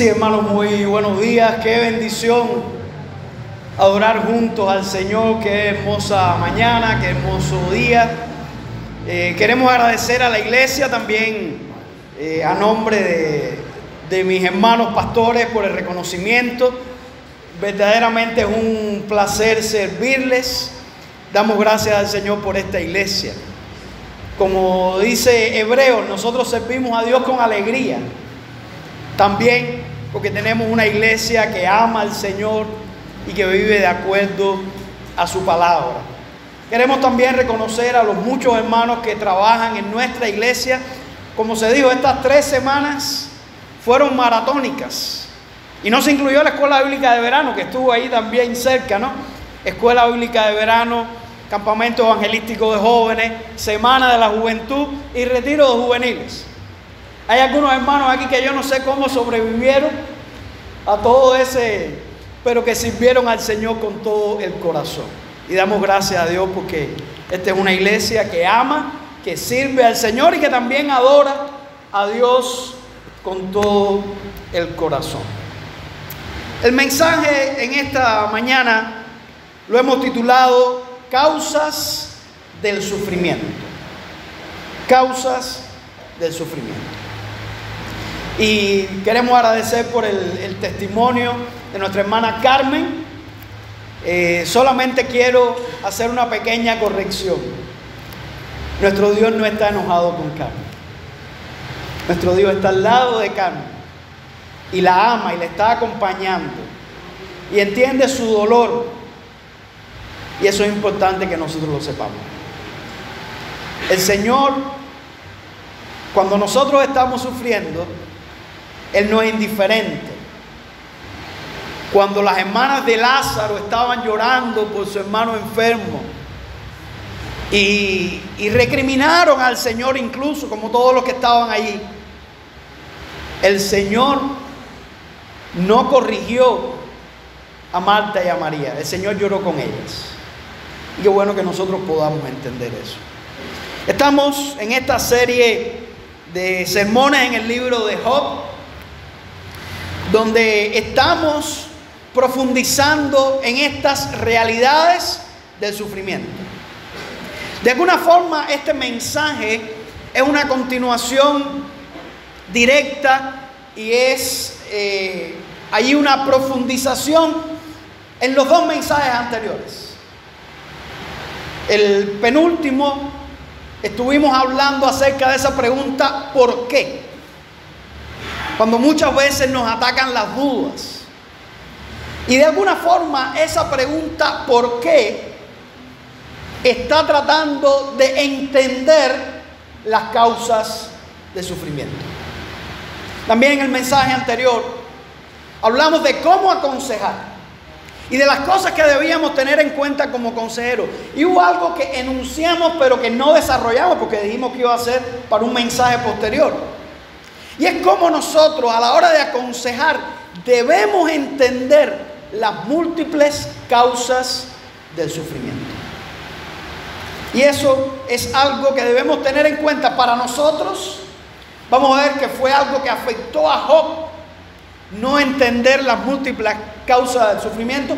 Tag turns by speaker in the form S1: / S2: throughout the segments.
S1: Así, hermanos, muy buenos días. Qué bendición adorar juntos al Señor. Qué hermosa mañana, qué hermoso día. Queremos agradecer a la iglesia también, a nombre de mis hermanos pastores, por el reconocimiento. Verdaderamente es un placer servirles. Damos gracias al Señor por esta iglesia. Como dice Hebreos, nosotros servimos a Dios con alegría. También porque tenemos una iglesia que ama al Señor y que vive de acuerdo a su palabra. Queremos también reconocer a los muchos hermanos que trabajan en nuestra iglesia. Como se dijo, estas 3 semanas fueron maratónicas. Y no se incluyó la escuela bíblica de verano, que estuvo ahí también cerca, ¿no? Escuela bíblica de verano, campamento evangelístico de jóvenes, semana de la juventud y retiro de juveniles. Hay algunos hermanos aquí que yo no sé cómo sobrevivieron a todo ese, pero que sirvieron al Señor con todo el corazón. Y damos gracias a Dios porque esta es una iglesia que ama, que sirve al Señor y que también adora a Dios con todo el corazón. El mensaje en esta mañana lo hemos titulado Causas del sufrimiento. Causas del sufrimiento. Y queremos agradecer por el testimonio de nuestra hermana Carmen. Solamente quiero hacer una pequeña corrección. Nuestro Dios no está enojado con Carmen. Nuestro Dios está al lado de Carmen y la ama y la está acompañando y entiende su dolor, y eso es importante que nosotros lo sepamos. El Señor, cuando nosotros estamos sufriendo, Él no es indiferente. Cuando las hermanas de Lázaro estaban llorando por su hermano enfermo y recriminaron al Señor, incluso como todos los que estaban allí, el Señor no corrigió a Marta y a María. El Señor lloró con ellas. Y qué bueno que nosotros podamos entender eso. Estamos en esta serie de sermones en el libro de Job, donde estamos profundizando en estas realidades del sufrimiento. De alguna forma, este mensaje es una continuación directa y es hay una profundización en los 2 mensajes anteriores. El penúltimo estuvimos hablando acerca de esa pregunta ¿por qué? Cuando muchas veces nos atacan las dudas. Y de alguna forma esa pregunta ¿por qué? Está tratando de entender las causas de sufrimiento. También en el mensaje anterior hablamos de cómo aconsejar y de las cosas que debíamos tener en cuenta como consejeros. Y hubo algo que enunciamos pero que no desarrollamos porque dijimos que iba a ser para un mensaje posterior. Y es cómo nosotros a la hora de aconsejar debemos entender las múltiples causas del sufrimiento. Y eso es algo que debemos tener en cuenta para nosotros. Vamos a ver que fue algo que afectó a Job, no entender las múltiples causas del sufrimiento,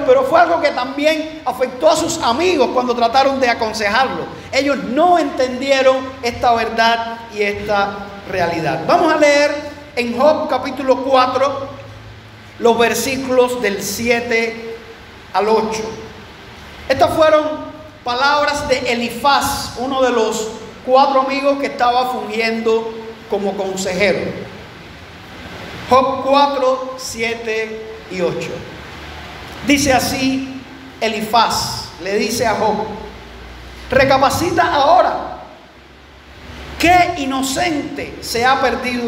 S1: pero fue algo que también afectó a sus amigos cuando trataron de aconsejarlo. Ellos no entendieron esta verdad y esta realidad. Vamos a leer en Job capítulo 4 los versículos del 7 al 8. Estas fueron palabras de Elifaz, uno de los 4 amigos que estaba fungiendo como consejero. Job 4, 7 y 8. Dice así Elifaz, le dice a Job: recapacita ahora, ¿qué inocente se ha perdido?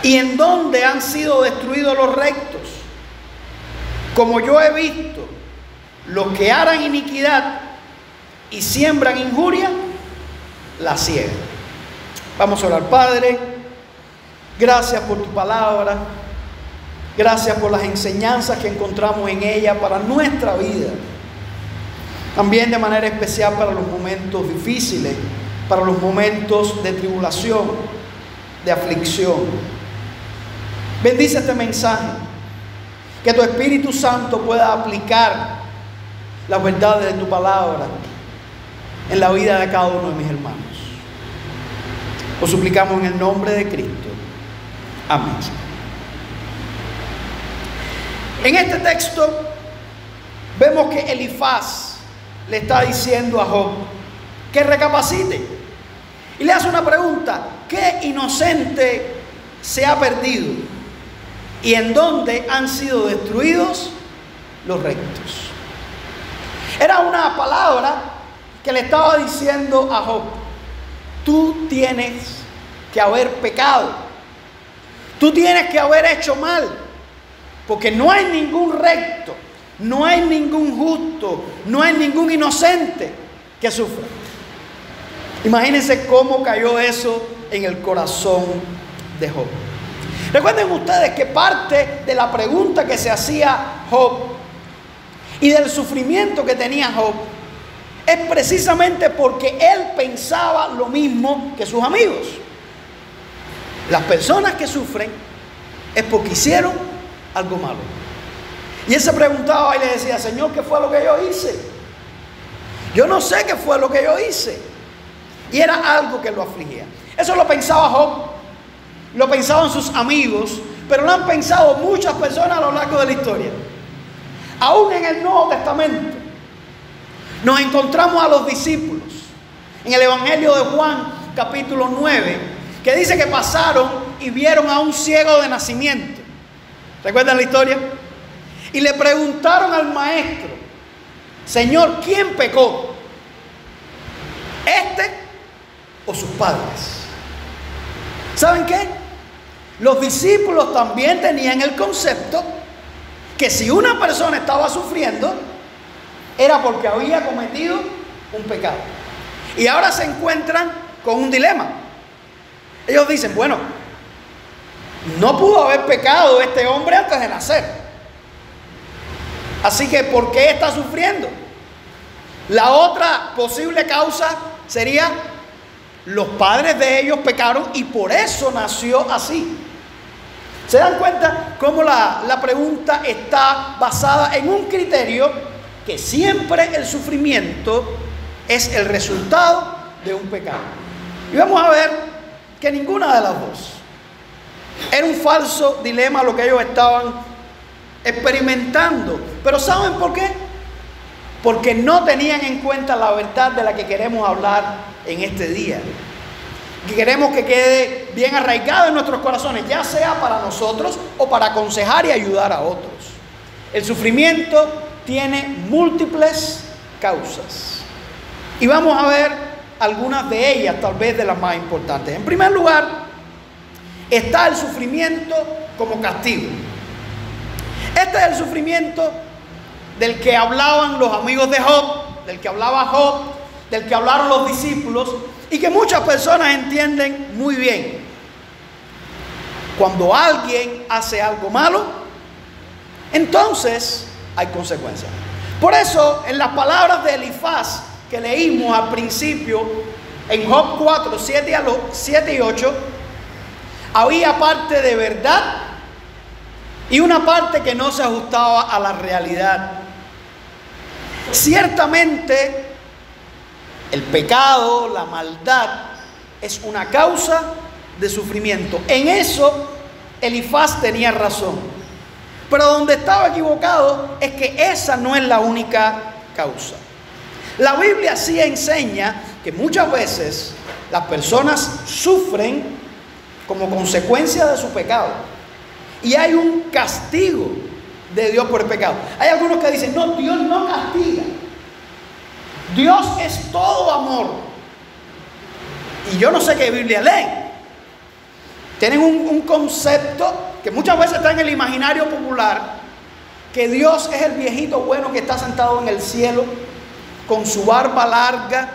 S1: ¿Y en dónde han sido destruidos los rectos? Como yo he visto, los que harán iniquidad y siembran injuria, la ciegan. Vamos a orar. Padre, gracias por tu palabra. Gracias por las enseñanzas que encontramos en ella para nuestra vida. También de manera especial para los momentos difíciles, para los momentos de tribulación, de aflicción. Bendice este mensaje. Que tu Espíritu Santo pueda aplicar las verdades de tu palabra en la vida de cada uno de mis hermanos. Lo suplicamos en el nombre de Cristo. Amén. En este texto vemos que Elifaz le está diciendo a Job que recapacite y le hace una pregunta: ¿qué inocente se ha perdido y en dónde han sido destruidos los rectos? Era una palabra que le estaba diciendo a Job: tú tienes que haber pecado, tú tienes que haber hecho mal, porque no hay ningún recto, no hay ningún justo, no hay ningún inocente que sufra. Imagínense cómo cayó eso en el corazón de Job. Recuerden ustedes que parte de la pregunta que se hacía Job y del sufrimiento que tenía Job es precisamente porque él pensaba lo mismo que sus amigos. Las personas que sufren es porque hicieron algo malo. Y él se preguntaba y le decía: Señor, ¿qué fue lo que yo hice? Yo no sé qué fue lo que yo hice. Y era algo que lo afligía. Eso lo pensaba Job, lo pensaban sus amigos, pero lo han pensado muchas personas a lo largo de la historia. Aún en el Nuevo Testamento nos encontramos a los discípulos en el Evangelio de Juan capítulo 9, que dice que pasaron y vieron a un ciego de nacimiento. ¿Recuerdan la historia? Y le preguntaron al maestro: Señor, ¿quién pecó? ¿Este o sus padres? ¿Saben qué? Los discípulos también tenían el concepto que si una persona estaba sufriendo era porque había cometido un pecado. Y ahora se encuentran con un dilema. Ellos dicen: bueno, no pudo haber pecado este hombre antes de nacer, así que ¿por qué está sufriendo? La otra posible causa sería: los padres de ellos pecaron y por eso nació así. ¿Se dan cuenta cómo la pregunta está basada en un criterio que siempre el sufrimiento es el resultado de un pecado? Y vamos a ver que ninguna de las dos. Era un falso dilema lo que ellos estaban experimentando. Pero ¿saben por qué? Porque no tenían en cuenta la verdad de la que queremos hablar en este día, que queremos que quede bien arraigado en nuestros corazones, ya sea para nosotros o para aconsejar y ayudar a otros. El sufrimiento tiene múltiples causas y vamos a ver algunas de ellas, tal vez de las más importantes. En primer lugar, está el sufrimiento como castigo. Este es el sufrimiento del que hablaban los amigos de Job, del que hablaba Job, del que hablaron los discípulos y que muchas personas entienden muy bien. Cuando alguien hace algo malo, entonces hay consecuencias. Por eso, en las palabras de Elifaz que leímos al principio, en Job 4, 7 y 8, había parte de verdad y una parte que no se ajustaba a la realidad. Ciertamente, el pecado, la maldad, es una causa de sufrimiento. En eso, Elifaz tenía razón. Pero donde estaba equivocado es que esa no es la única causa. La Biblia sí enseña que muchas veces las personas sufren como consecuencia de su pecado. Y hay un castigo de Dios por el pecado. Hay algunos que dicen: no, Dios no castiga. Dios es todo amor. Y yo no sé qué Biblia leen. Tienen un concepto que muchas veces está en el imaginario popular, que Dios es el viejito bueno que está sentado en el cielo con su barba larga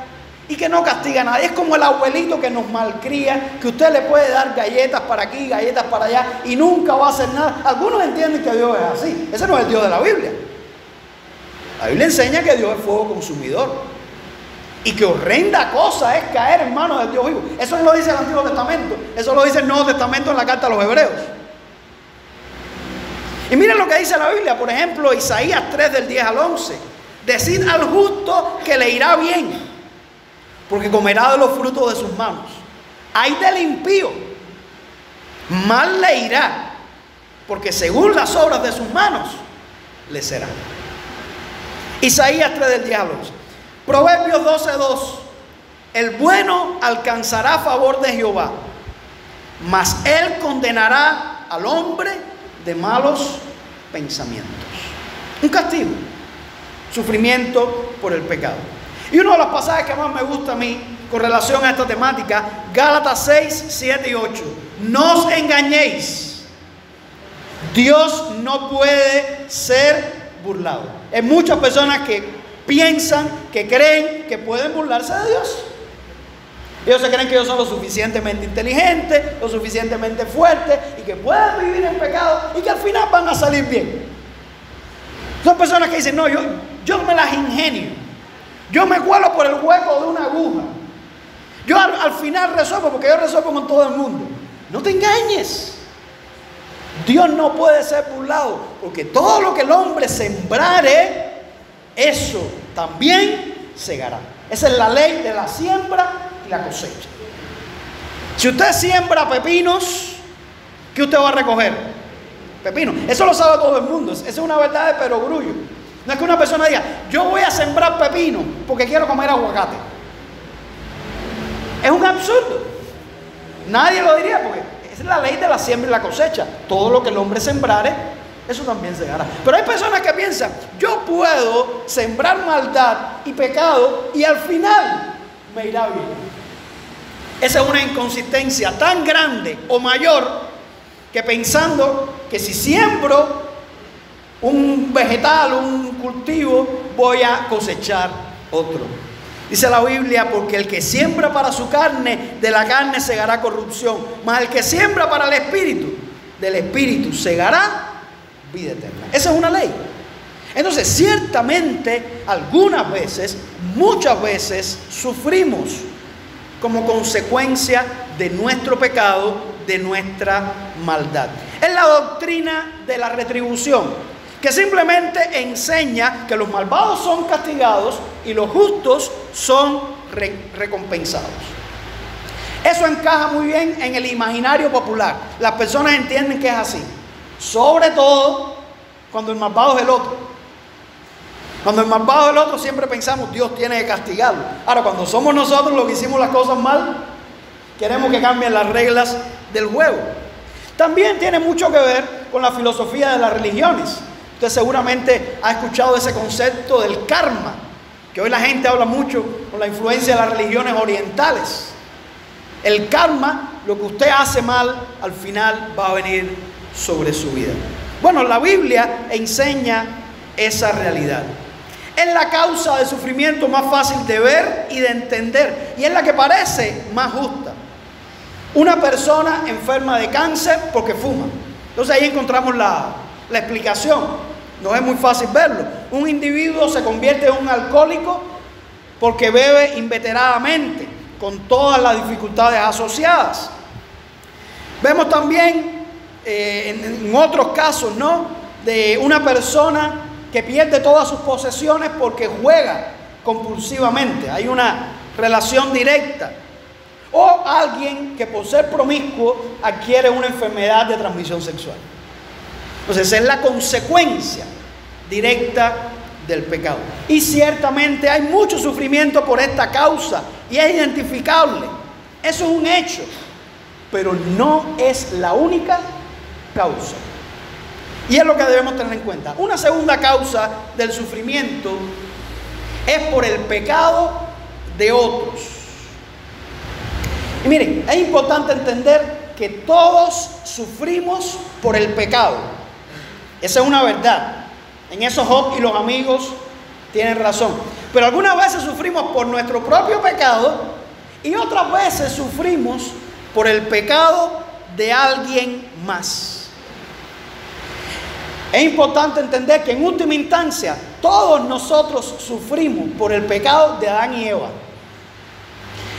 S1: y que no castiga a nadie. Es como el abuelito que nos malcría, que usted le puede dar galletas para aquí, galletas para allá y nunca va a hacer nada. Algunos entienden que Dios es así. Ese no es el Dios de la Biblia. La Biblia enseña que Dios es fuego consumidor y que horrenda cosa es caer en manos del Dios vivo. Eso no lo dice el Antiguo Testamento, eso lo dice el Nuevo Testamento en la carta a los Hebreos. Y miren lo que dice la Biblia, por ejemplo, Isaías 3 del 10 al 11. Decid al justo que le irá bien, porque comerá de los frutos de sus manos. Ay del impío, mal le irá, porque según las obras de sus manos le será. Isaías 3 del 10 al 11. Proverbios 12:2. El bueno alcanzará favor de Jehová, mas él condenará al hombre de malos pensamientos. Un castigo, sufrimiento por el pecado. Y uno de los pasajes que más me gusta a mí con relación a esta temática, Gálatas 6, 7 y 8. No os engañéis, Dios no puede ser burlado. Hay muchas personas que piensan, que creen que pueden burlarse de Dios. Ellos se creen que ellos son lo suficientemente inteligentes, lo suficientemente fuertes y que pueden vivir en pecado y que al final van a salir bien. Son personas que dicen, no, yo me las ingenio. Yo me cuelo por el hueco de una aguja. Yo al final resuelvo porque yo resuelvo con todo el mundo. No te engañes. Dios no puede ser burlado, porque todo lo que el hombre sembrare, eso también segará. Esa es la ley de la siembra y la cosecha. Si usted siembra pepinos, ¿qué usted va a recoger? Pepinos. Eso lo sabe todo el mundo. Esa es una verdad de perogrullo. No es que una persona diga, yo voy a sembrar pepino porque quiero comer aguacate. Es un absurdo. Nadie lo diría porque es la ley de la siembra y la cosecha. Todo lo que el hombre sembrare, eso también segará. Pero hay personas que piensan, yo puedo sembrar maldad y pecado y al final me irá bien. Esa es una inconsistencia tan grande o mayor que pensando que si siembro un vegetal, un cultivo, voy a cosechar otro. Dice la Biblia, porque el que siembra para su carne, de la carne segará corrupción, mas el que siembra para el espíritu, del espíritu segará vida eterna. Esa es una ley. Entonces, ciertamente, algunas veces, muchas veces, sufrimos como consecuencia de nuestro pecado, de nuestra maldad. Es la doctrina de la retribución, que simplemente enseña que los malvados son castigados y los justos son recompensados. Eso encaja muy bien en el imaginario popular. Las personas entienden que es así. Sobre todo cuando el malvado es el otro. Cuando el malvado es el otro, siempre pensamos, Dios tiene que castigarlo. Ahora, cuando somos nosotros los que hicimos las cosas mal, queremos que cambien las reglas del juego. También tiene mucho que ver con la filosofía de las religiones. Usted seguramente ha escuchado ese concepto del karma, que hoy la gente habla mucho con la influencia de las religiones orientales. El karma, lo que usted hace mal, al final va a venir sobre su vida. Bueno, la Biblia enseña esa realidad. Es la causa de sufrimiento más fácil de ver y de entender, y es la que parece más justa. Una persona enferma de cáncer porque fuma. Entonces ahí encontramos la explicación. No es muy fácil verlo. Un individuo se convierte en un alcohólico porque bebe inveteradamente, con todas las dificultades asociadas. Vemos también en otros casos, ¿no?, de una persona que pierde todas sus posesiones porque juega compulsivamente. Hay una relación directa. O alguien que por ser promiscuo adquiere una enfermedad de transmisión sexual. Entonces es la consecuencia directa del pecado. Y ciertamente hay mucho sufrimiento por esta causa y es identificable. Eso es un hecho, pero no es la única causa. Y es lo que debemos tener en cuenta. Una segunda causa del sufrimiento es por el pecado de otros. Y miren, es importante entender que todos sufrimos por el pecado. Esa es una verdad. En eso Job y los amigos tienen razón. Pero algunas veces sufrimos por nuestro propio pecado y otras veces sufrimos por el pecado de alguien más. Es importante entender que en última instancia todos nosotros sufrimos por el pecado de Adán y Eva.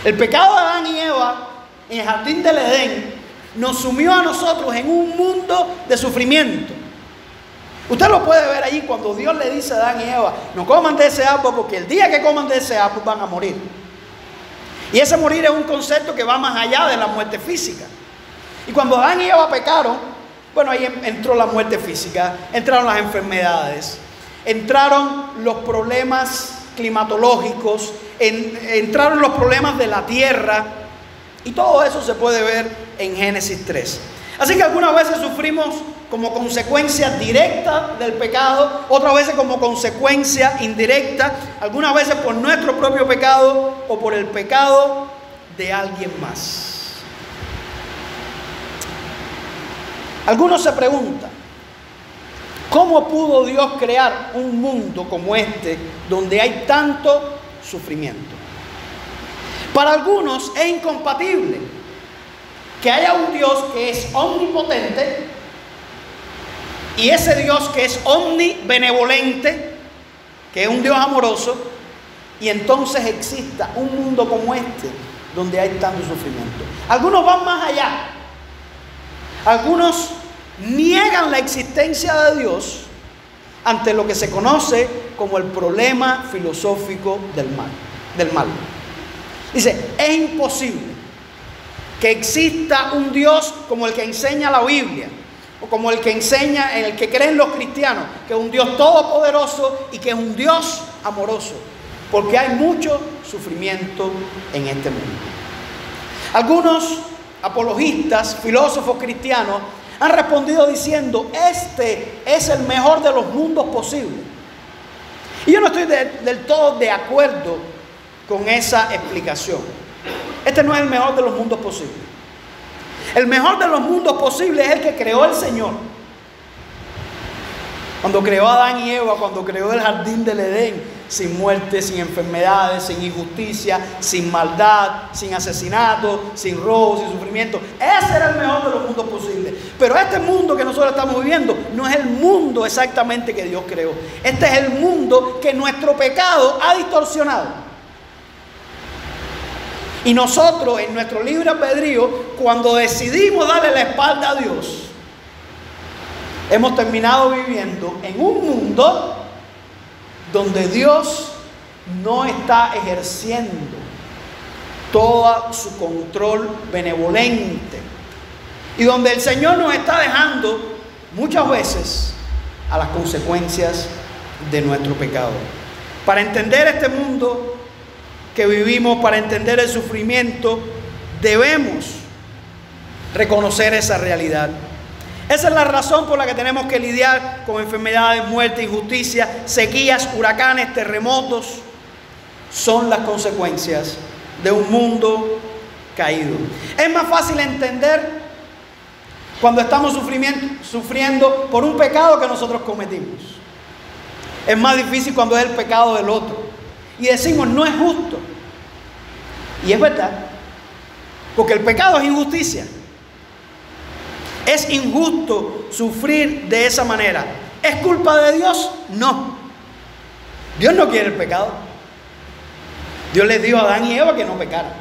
S1: El pecado de Adán y Eva en el jardín del Edén nos sumió a nosotros en un mundo de sufrimiento. Usted lo puede ver allí cuando Dios le dice a Adán y Eva: no coman de ese árbol, porque el día que coman de ese árbol van a morir. Y ese morir es un concepto que va más allá de la muerte física. Y cuando Adán y Eva pecaron, bueno, ahí entró la muerte física, entraron las enfermedades, entraron los problemas climatológicos, entraron los problemas de la tierra, y todo eso se puede ver en Génesis 3. Así que algunas veces sufrimos como consecuencia directa del pecado, otras veces como consecuencia indirecta, algunas veces por nuestro propio pecado o por el pecado de alguien más. Algunos se preguntan: ¿cómo pudo Dios crear un mundo como este donde hay tanto sufrimiento? Para algunos es incompatible que haya un Dios que es omnipotente y ese Dios que es omnibenevolente, que es un Dios amoroso, y entonces exista un mundo como este donde hay tanto sufrimiento. Algunos van más allá. Algunos niegan la existencia de Dios ante lo que se conoce como el problema filosófico del mal. Dice: es imposible que exista un Dios como el que enseña la Biblia, o como el que enseña, en el que creen los cristianos, que es un Dios todopoderoso y que es un Dios amoroso, porque hay mucho sufrimiento en este mundo. Algunos apologistas, filósofos cristianos, han respondido diciendo: este es el mejor de los mundos posibles. Y yo no estoy del todo de acuerdo con esa explicación. Este no es el mejor de los mundos posibles. El mejor de los mundos posibles es el que creó el Señor. Cuando creó a Adán y Eva, cuando creó el jardín del Edén, sin muerte, sin enfermedades, sin injusticia, sin maldad, sin asesinato, sin robo, sin sufrimiento. Ese era el mejor de los mundos posibles. Pero este mundo que nosotros estamos viviendo no es el mundo exactamente que Dios creó. Este es el mundo que nuestro pecado ha distorsionado. Y nosotros, en nuestro libre albedrío, cuando decidimos darle la espalda a Dios, hemos terminado viviendo en un mundo donde Dios no está ejerciendo todo su control benevolente y donde el Señor nos está dejando muchas veces a las consecuencias de nuestro pecado. Para entender este mundo que vivimos, para entender el sufrimiento, debemos reconocer esa realidad. Esa es la razón por la que tenemos que lidiar con enfermedades, muerte, injusticia, sequías, huracanes, terremotos. Son las consecuencias de un mundo caído. Es más fácil entender cuando estamos sufriendo por un pecado que nosotros cometimos. Es más difícil cuando es el pecado del otro. Y decimos: no es justo. Y es verdad, porque el pecado es injusticia. Es injusto sufrir de esa manera. ¿Es culpa de Dios? No. Dios no quiere el pecado. Dios les dijo a Adán y Eva que no pecaran.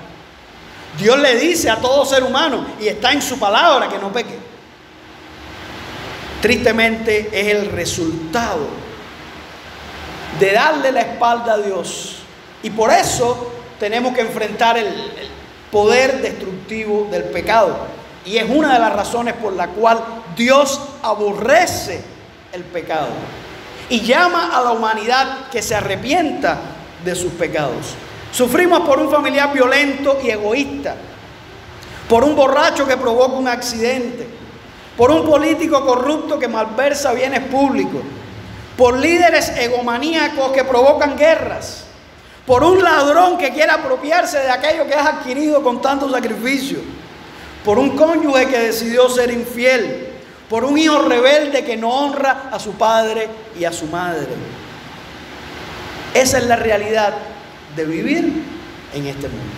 S1: Dios le dice a todo ser humano, y está en su palabra, que no peque. Tristemente es el resultado de darle la espalda a Dios. Y por eso tenemos que enfrentar el poder destructivo del pecado. Y es una de las razones por la cual Dios aborrece el pecado y llama a la humanidad que se arrepienta de sus pecados. Sufrimos por un familiar violento y egoísta, por un borracho que provoca un accidente, por un político corrupto que malversa bienes públicos, por líderes egomaníacos que provocan guerras, por un ladrón que quiere apropiarse de aquello que has adquirido con tanto sacrificio, por un cónyuge que decidió ser infiel, por un hijo rebelde que no honra a su padre y a su madre. Esa es la realidad de vivir en este mundo.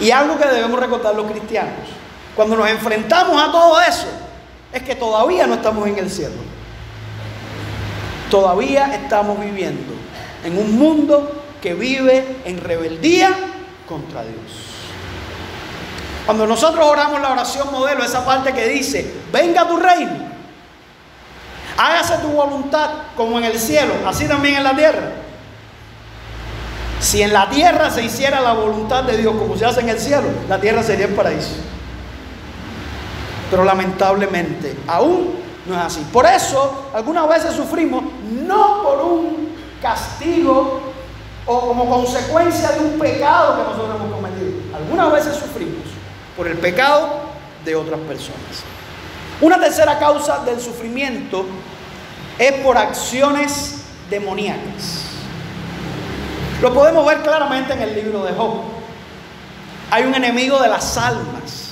S1: Y algo que debemos recordar los cristianos, cuando nos enfrentamos a todo eso, es que todavía no estamos en el cielo. Todavía estamos viviendo en un mundo que vive en rebeldía contra Dios. Cuando nosotros oramos la oración modelo, esa parte que dice: venga tu reino, Hágase tu voluntad como en el cielo, así también en la tierra. Si en la tierra se hiciera la voluntad de Dios como se hace en el cielo, la tierra sería el paraíso. Pero lamentablemente aún no es así. Por eso algunas veces sufrimos, no por un castigo o como consecuencia de un pecado que nosotros hemos cometido. Algunas veces sufrimos por el pecado de otras personas. Una tercera causa del sufrimiento es por acciones demoníacas. Lo podemos ver claramente en el libro de Job. Hay un enemigo de las almas.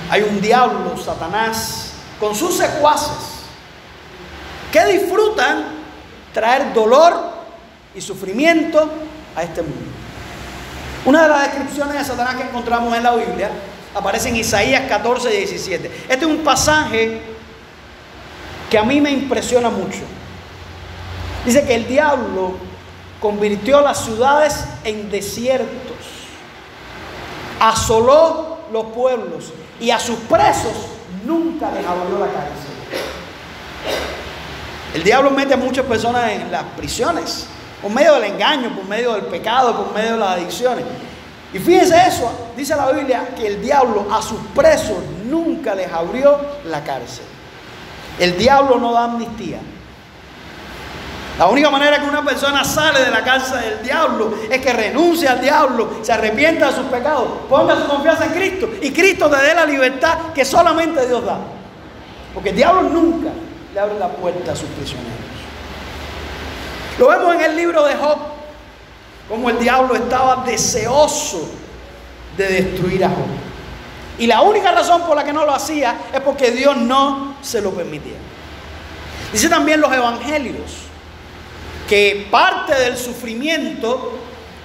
S1: Hay un diablo, Satanás, con sus secuaces, que disfrutan traer dolor y sufrimiento a este mundo. Una de las descripciones de Satanás que encontramos en la Biblia aparece en Isaías 14, 17. Este es un pasaje que a mí me impresiona mucho. Dice que el diablo convirtió las ciudades en desiertos, asoló los pueblos y a sus presos nunca les abrió la cárcel. El diablo mete a muchas personas en las prisiones por medio del engaño, por medio del pecado, por medio de las adicciones. Y fíjense eso, dice la Biblia que el diablo a sus presos nunca les abrió la cárcel. El diablo no da amnistía. La única manera que una persona sale de la cárcel del diablo es que renuncie al diablo, se arrepienta de sus pecados, ponga su confianza en Cristo y Cristo te dé la libertad que solamente Dios da. Porque el diablo nunca le abre la puerta a sus prisioneros. Lo vemos en el libro de Job, como el diablo estaba deseoso de destruir a Job. Y la única razón por la que no lo hacía es porque Dios no se lo permitía. Dice también los evangelios que parte del sufrimiento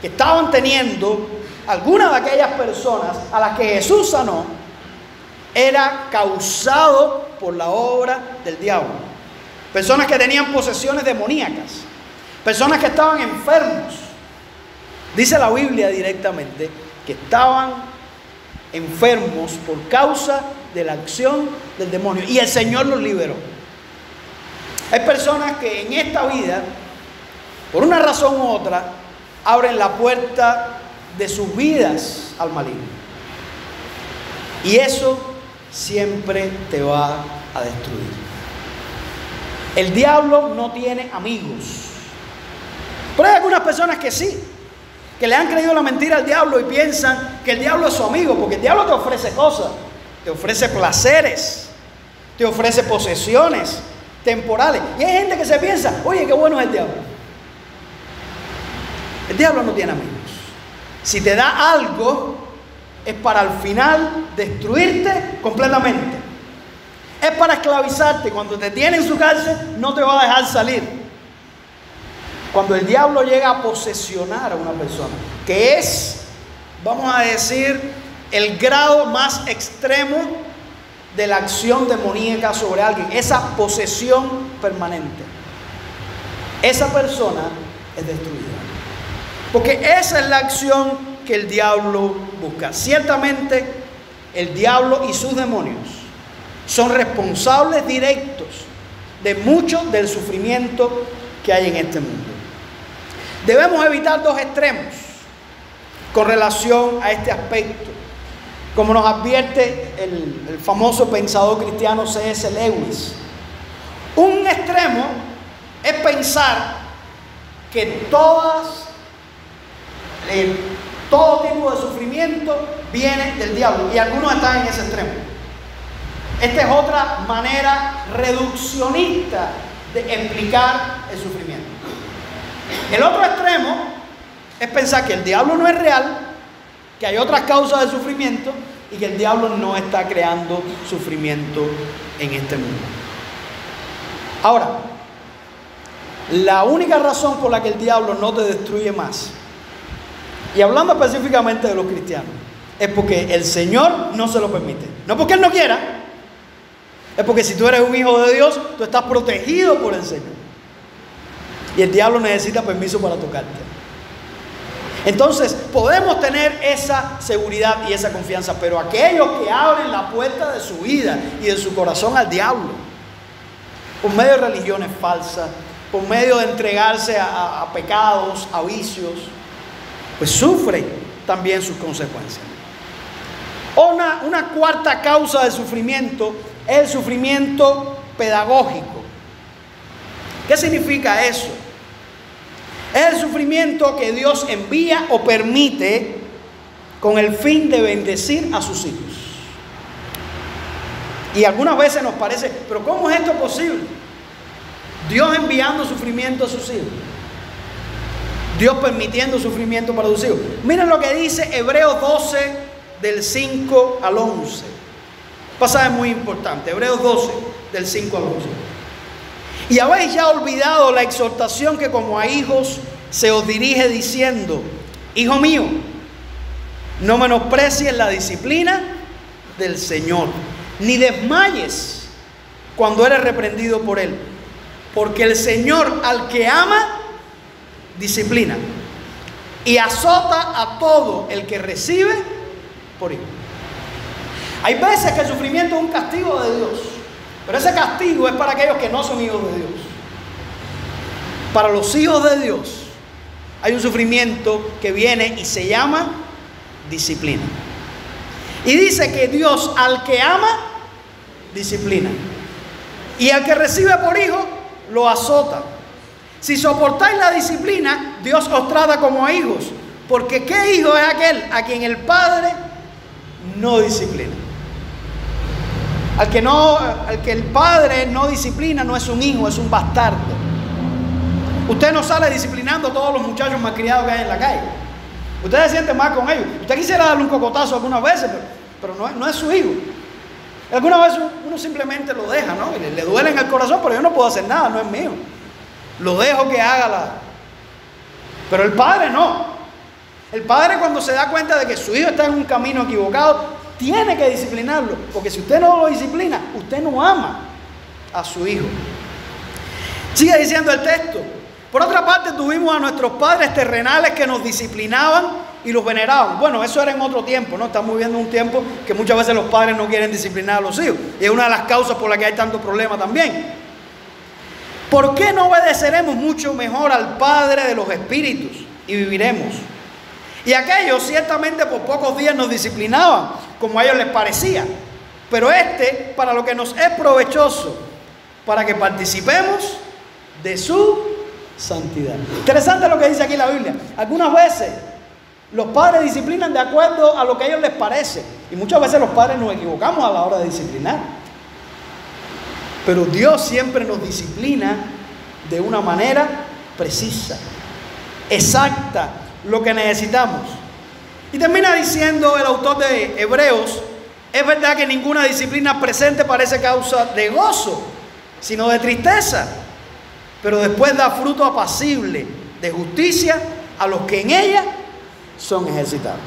S1: que estaban teniendo algunas de aquellas personas a las que Jesús sanó era causado por la obra del diablo. Personas que tenían posesiones demoníacas, personas que estaban enfermos. Dice la Biblia directamente que estaban enfermos por causa de la acción del demonio y el Señor los liberó. Hay personas que en esta vida, por una razón u otra, abren la puerta de sus vidas al maligno. Y eso siempre te va a destruir. El diablo no tiene amigos. Pero hay algunas personas que sí, que le han creído la mentira al diablo y piensan que el diablo es su amigo, porque el diablo te ofrece cosas, te ofrece placeres, te ofrece posesiones temporales. Y hay gente que se piensa, oye, qué bueno es el diablo. El diablo no tiene amigos. Si te da algo, es para al final destruirte completamente. Es para esclavizarte. Cuando te tiene en su cárcel, no te va a dejar salir. Cuando el diablo llega a posesionar a una persona, que es, vamos a decir, el grado más extremo de la acción demoníaca sobre alguien, esa posesión permanente, esa persona es destruida. Porque esa es la acción que el diablo busca. Ciertamente, el diablo y sus demonios son responsables directos de mucho del sufrimiento que hay en este mundo. Debemos evitar dos extremos con relación a este aspecto. Como nos advierte el famoso pensador cristiano C.S. Lewis. Un extremo es pensar que todo tipo de sufrimiento viene del diablo, y algunos están en ese extremo. Esta es otra manera reduccionista de explicar el sufrimiento. El otro extremo es pensar que el diablo no es real, que hay otras causas de sufrimiento y que el diablo no está creando sufrimiento en este mundo. Ahora, la única razón por la que el diablo no te destruye más, y hablando específicamente de los cristianos, es porque el Señor no se lo permite. No porque Él no quiera, es porque si tú eres un hijo de Dios, tú estás protegido por el Señor. Y el diablo necesita permiso para tocarte. Entonces, podemos tener esa seguridad y esa confianza, pero aquellos que abren la puerta de su vida y de su corazón al diablo, por medio de religiones falsas, por medio de entregarse a pecados, a vicios, pues sufre también sus consecuencias. Una cuarta causa de sufrimiento es el sufrimiento pedagógico. ¿Qué significa eso? Es el sufrimiento que Dios envía o permite con el fin de bendecir a sus hijos. Y algunas veces nos parece, pero ¿cómo es esto posible? Dios enviando sufrimiento a sus hijos. Dios permitiendo sufrimiento para sus hijos. Miren lo que dice Hebreos 12, del 5 al 11. Pasaje muy importante. Hebreos 12, del 5 al 11. Y habéis ya olvidado la exhortación que como a hijos se os dirige diciendo: Hijo mío, no menosprecies la disciplina del Señor, ni desmayes cuando eres reprendido por Él. Porque el Señor al que ama, disciplina y azota a todo el que recibe por hijo. Hay veces que el sufrimiento es un castigo de Dios, pero ese castigo es para aquellos que no son hijos de Dios. Para los hijos de Dios hay un sufrimiento que viene y se llama disciplina. Y dice que Dios al que ama, disciplina. Y al que recibe por hijo, lo azota. Si soportáis la disciplina, Dios os trata como a hijos. Porque ¿qué hijo es aquel a quien el Padre no disciplina? Al que el Padre no disciplina no es un hijo, es un bastardo. Usted no sale disciplinando a todos los muchachos malcriados que hay en la calle. Usted se siente mal con ellos. Usted quisiera darle un cocotazo algunas veces, pero no es su hijo. Algunas veces uno simplemente lo deja, ¿no? Y le duele en el corazón, pero yo no puedo hacer nada, no es mío. Lo dejo que haga Pero el padre no. El padre, cuando se da cuenta de que su hijo está en un camino equivocado, tiene que disciplinarlo. Porque si usted no lo disciplina, usted no ama a su hijo. Sigue diciendo el texto. Por otra parte, tuvimos a nuestros padres terrenales que nos disciplinaban y los veneraban. Bueno, eso era en otro tiempo, ¿no? Estamos viviendo un tiempo que muchas veces los padres no quieren disciplinar a los hijos. Y es una de las causas por las que hay tanto problema también. ¿Por qué no obedeceremos mucho mejor al Padre de los Espíritus y viviremos? Y aquellos ciertamente por pocos días nos disciplinaban, como a ellos les parecía. Pero para lo que nos es provechoso, para que participemos de su santidad. Interesante lo que dice aquí la Biblia. Algunas veces los padres disciplinan de acuerdo a lo que a ellos les parece. Y muchas veces los padres nos equivocamos a la hora de disciplinar. Pero Dios siempre nos disciplina de una manera precisa, exacta, lo que necesitamos. Y termina diciendo el autor de Hebreos: es verdad que ninguna disciplina presente parece causa de gozo, sino de tristeza, pero después da fruto apacible de justicia a los que en ella son ejercitados.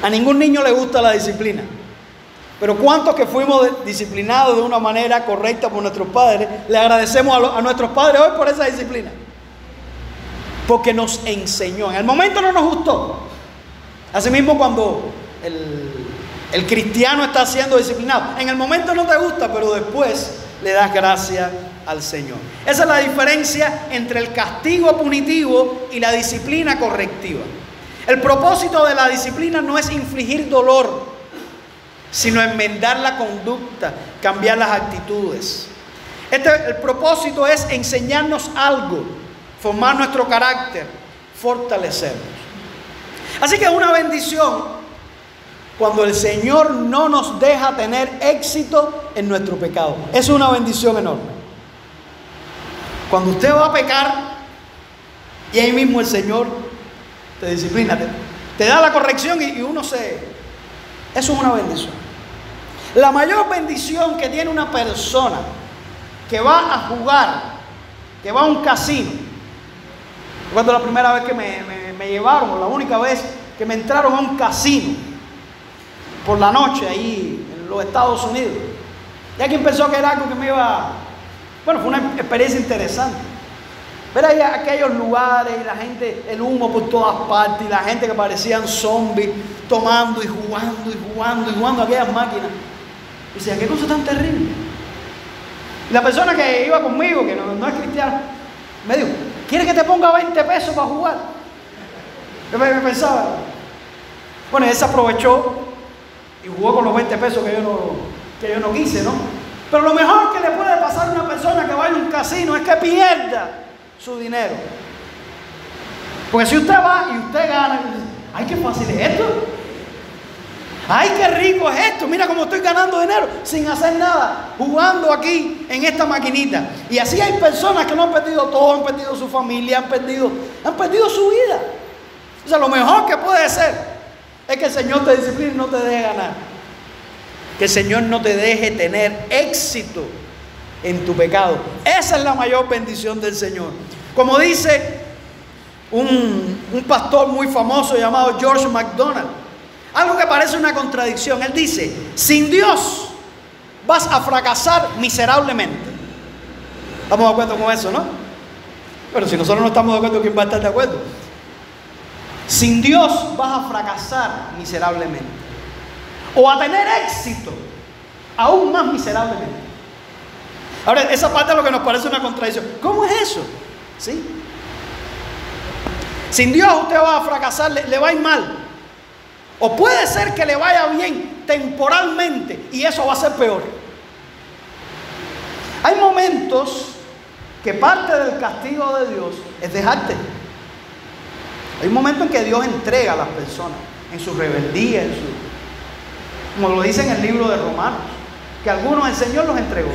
S1: A ningún niño le gusta la disciplina. Pero ¿cuántos que fuimos disciplinados de una manera correcta por nuestros padres, le agradecemos a nuestros padres hoy por esa disciplina? Porque nos enseñó. En el momento no nos gustó. Asimismo, cuando el cristiano está siendo disciplinado, en el momento no te gusta, pero después le das gracias al Señor. Esa es la diferencia entre el castigo punitivo y la disciplina correctiva. El propósito de la disciplina no es infligir dolor, sino enmendar la conducta, cambiar las actitudes. El propósito es enseñarnos algo, formar nuestro carácter, fortalecernos. Así que es una bendición cuando el Señor no nos deja tener éxito en nuestro pecado. Es una bendición enorme. Cuando usted va a pecar y ahí mismo el Señor te disciplina, te da la corrección y uno eso es una bendición. La mayor bendición que tiene una persona que va a jugar, que va a un casino. Recuerdo la primera vez que me llevaron, o la única vez que me entraron a un casino por la noche ahí en los Estados Unidos. Y alguien pensó que era algo que me iba... Bueno, fue una experiencia interesante. Ver ahí aquellos lugares y la gente, el humo por todas partes, y la gente que parecían zombies, tomando y jugando aquellas máquinas. Y decía, qué cosa tan terrible. La persona que iba conmigo, que no es cristiana, me dijo, ¿quieres que te ponga 20 pesos para jugar? Yo me pensaba, bueno, él se aprovechó y jugó con los 20 pesos que yo no quise, ¿no? Pero lo mejor que le puede pasar a una persona que vaya a un casino es que pierda su dinero. Porque si usted va y usted gana, ¡ay, qué fácil es esto! ¡Ay, qué rico es esto! Mira cómo estoy ganando dinero sin hacer nada, jugando aquí en esta maquinita. Y así hay personas que no han perdido todo, han perdido su familia, han perdido su vida. O sea, lo mejor que puede ser es que el Señor te discipline y no te deje ganar. Que el Señor no te deje tener éxito en tu pecado. Esa es la mayor bendición del Señor. Como dice un pastor muy famoso llamado George MacDonald, algo que parece una contradicción. Él dice, sin Dios vas a fracasar miserablemente. ¿Estamos de acuerdo con eso, no? Pero si nosotros no estamos de acuerdo, ¿quién va a estar de acuerdo? Sin Dios vas a fracasar miserablemente, o a tener éxito aún más miserablemente. Ahora, esa parte es lo que nos parece una contradicción. ¿Cómo es eso? ¿Sí? Sin Dios usted va a fracasar, le va a ir mal. O puede ser que le vaya bien temporalmente y eso va a ser peor. Hay momentos que parte del castigo de Dios es dejarte. Hay un momento en que Dios entrega a las personas en su rebeldía, como lo dice en el libro de Romanos, que algunos el Señor los entregó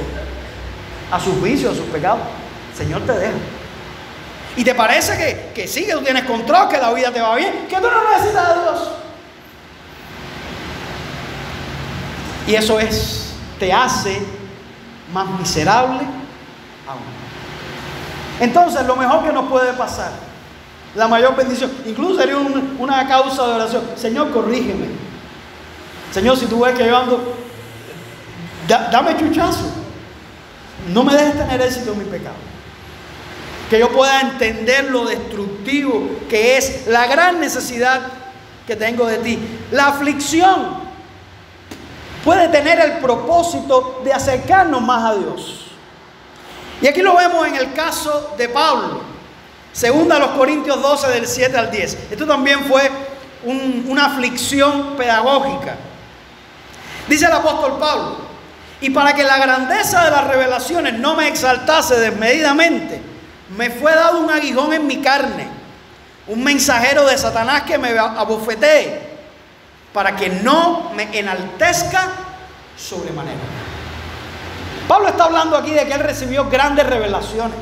S1: a sus vicios, a sus pecados. El Señor te deja. Y te parece que sí, que tú tienes control, que la vida te va bien, que tú no necesitas a Dios. Y eso te hace más miserable aún. Entonces, lo mejor que nos puede pasar, la mayor bendición, incluso sería una causa de oración: Señor, corrígeme. Señor, si tú ves que yo ando, dame chuchazo. No me dejes tener éxito en mi pecado. Que yo pueda entender lo destructivo que es la gran necesidad que tengo de ti. La aflicción puede tener el propósito de acercarnos más a Dios. Y aquí lo vemos en el caso de Pablo. Segunda a los Corintios 12, del 7 al 10. Esto también fue una aflicción pedagógica. Dice el apóstol Pablo: y para que la grandeza de las revelaciones no me exaltase desmedidamente, me fue dado un aguijón en mi carne, un mensajero de Satanás que me abofetee, para que no me enaltezca sobremanera. Pablo está hablando aquí de que él recibió grandes revelaciones,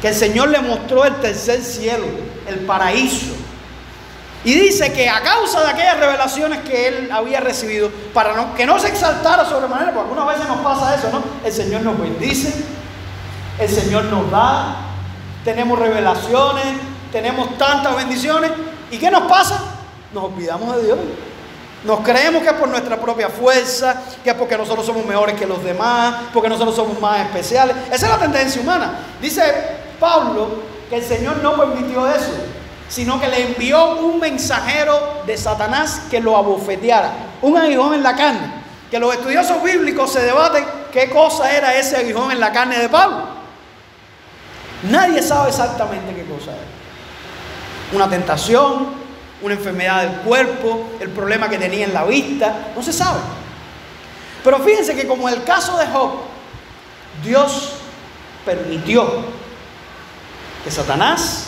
S1: que el Señor le mostró el tercer cielo, el paraíso. Y dice que a causa de aquellas revelaciones que él había recibido, para que no se exaltara sobremanera, porque algunas veces nos pasa eso, ¿no? El Señor nos bendice, el Señor nos da, tenemos revelaciones, tenemos tantas bendiciones, ¿y qué nos pasa? Nos olvidamos de Dios. Nos creemos que es por nuestra propia fuerza, que es porque nosotros somos mejores que los demás, porque nosotros somos más especiales. Esa es la tendencia humana. Dice Pablo que el Señor no permitió eso, sino que le envió un mensajero de Satanás que lo abofeteara, un aguijón en la carne, que los estudiosos bíblicos se debaten qué cosa era ese aguijón en la carne de Pablo. Nadie sabe exactamente qué cosa era. Una tentación, una enfermedad del cuerpo, el problema que tenía en la vista, no se sabe. Pero fíjense que, como en el caso de Job, Dios permitió que Satanás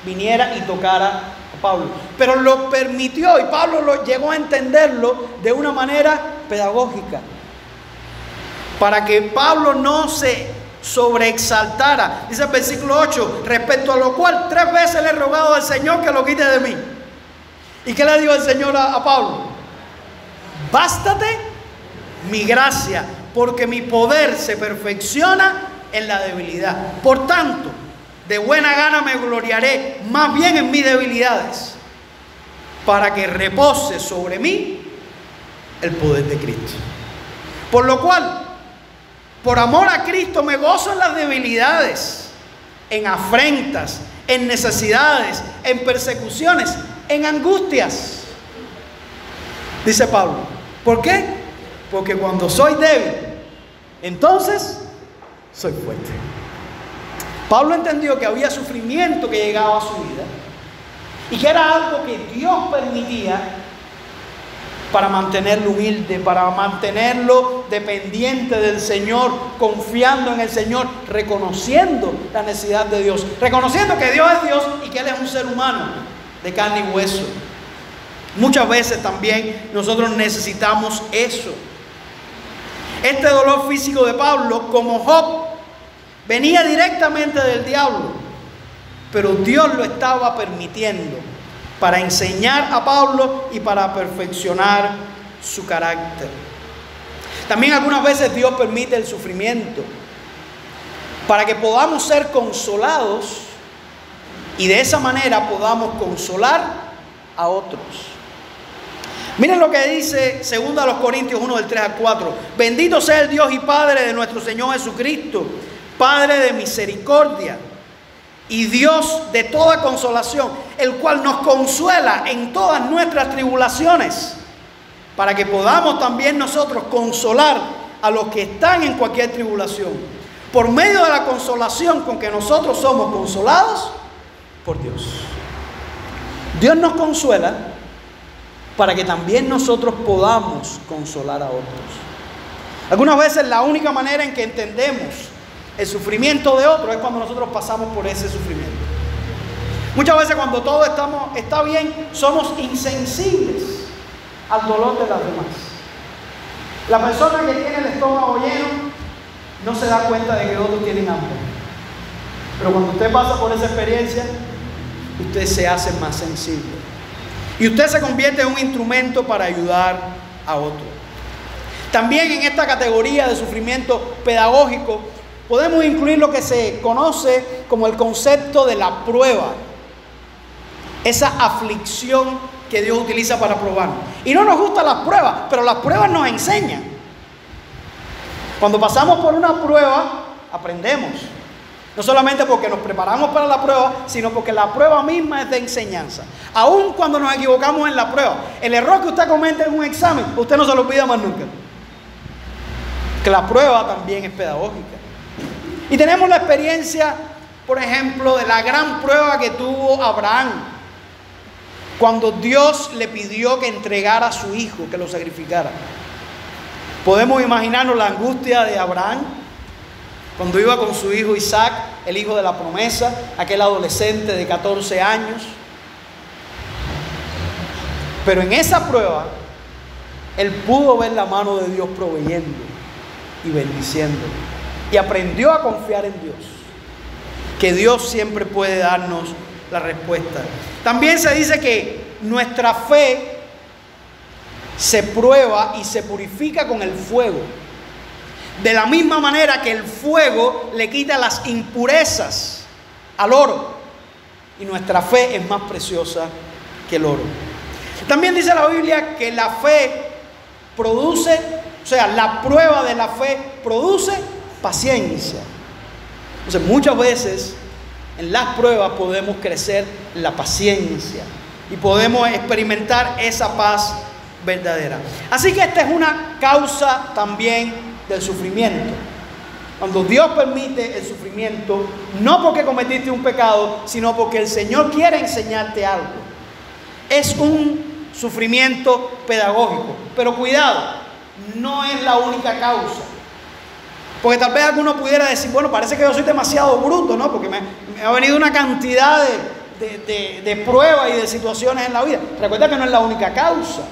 S1: viniera y tocara a Pablo, pero lo permitió, y Pablo llegó a entenderlo de una manera pedagógica, para que Pablo no se sobreexaltara. Dice el versículo 8: respecto a lo cual 3 veces le he rogado al Señor que lo quite de mí. ¿Y qué le dijo el Señor a Pablo? Bástate mi gracia, porque mi poder se perfecciona en la debilidad. Por tanto, de buena gana me gloriaré más bien en mis debilidades, para que repose sobre mí el poder de Cristo. Por lo cual, por amor a Cristo, me gozo en las debilidades, en afrentas, en necesidades, en persecuciones, en angustias. Dice Pablo. ¿Por qué? Porque cuando soy débil, entonces soy fuerte. Pablo entendió que había sufrimiento que llegaba a su vida y que era algo que Dios permitía para mantenerlo humilde, para mantenerlo dependiente del Señor, confiando en el Señor, reconociendo la necesidad de Dios, reconociendo que Dios es Dios y que Él es un ser humano de carne y hueso. Muchas veces también nosotros necesitamos eso. Este dolor físico de Pablo, como Job, venía directamente del diablo, pero Dios lo estaba permitiendo para enseñar a Pablo y para perfeccionar su carácter. También algunas veces Dios permite el sufrimiento para que podamos ser consolados y de esa manera podamos consolar a otros. Miren lo que dice 2 Corintios 1 del 3 al 4. Bendito sea el Dios y Padre de nuestro Señor Jesucristo, Padre de misericordia y Dios de toda consolación, el cual nos consuela en todas nuestras tribulaciones, para que podamos también nosotros consolar a los que están en cualquier tribulación, por medio de la consolación con que nosotros somos consolados por Dios. Dios nos consuela para que también nosotros podamos consolar a otros. Algunas veces la única manera en que entendemos el sufrimiento de otro es cuando nosotros pasamos por ese sufrimiento. Muchas veces cuando todo está bien, somos insensibles al dolor de las demás. La persona que tiene el estómago lleno no se da cuenta de que otros tienen hambre. Pero cuando usted pasa por esa experiencia, usted se hace más sensible. Y usted se convierte en un instrumento para ayudar a otros. También en esta categoría de sufrimiento pedagógico podemos incluir lo que se conoce como el concepto de la prueba. Esa aflicción que Dios utiliza para probarnos. Y no nos gustan las pruebas, pero las pruebas nos enseñan. Cuando pasamos por una prueba, aprendemos. No solamente porque nos preparamos para la prueba, sino porque la prueba misma es de enseñanza. Aun cuando nos equivocamos en la prueba, el error que usted comete en un examen, usted no se lo olvida más nunca. Que la prueba también es pedagógica. Y tenemos la experiencia, por ejemplo, de la gran prueba que tuvo Abraham, cuando Dios le pidió que entregara a su hijo, que lo sacrificara. Podemos imaginarnos la angustia de Abraham cuando iba con su hijo Isaac, el hijo de la promesa, aquel adolescente de 14 años. Pero en esa prueba, él pudo ver la mano de Dios proveyendo y bendiciendo. Y aprendió a confiar en Dios, que Dios siempre puede darnos la respuesta. También se dice que nuestra fe se prueba y se purifica con el fuego. De la misma manera que el fuego le quita las impurezas al oro. Y nuestra fe es más preciosa que el oro. También dice la Biblia que la fe produce, o sea, la prueba de la fe produce paciencia. Entonces, muchas veces en las pruebas podemos crecer la paciencia y podemos experimentar esa paz verdadera. Así que esta es una causa también del sufrimiento. Cuando Dios permite el sufrimiento, no porque cometiste un pecado, sino porque el Señor quiere enseñarte algo. Es un sufrimiento pedagógico. Pero cuidado, no es la única causa. Porque tal vez alguno pudiera decir, bueno, parece que yo soy demasiado bruto, ¿no? Porque me ha venido una cantidad de pruebas y de situaciones en la vida. Recuerda que no es la única causa.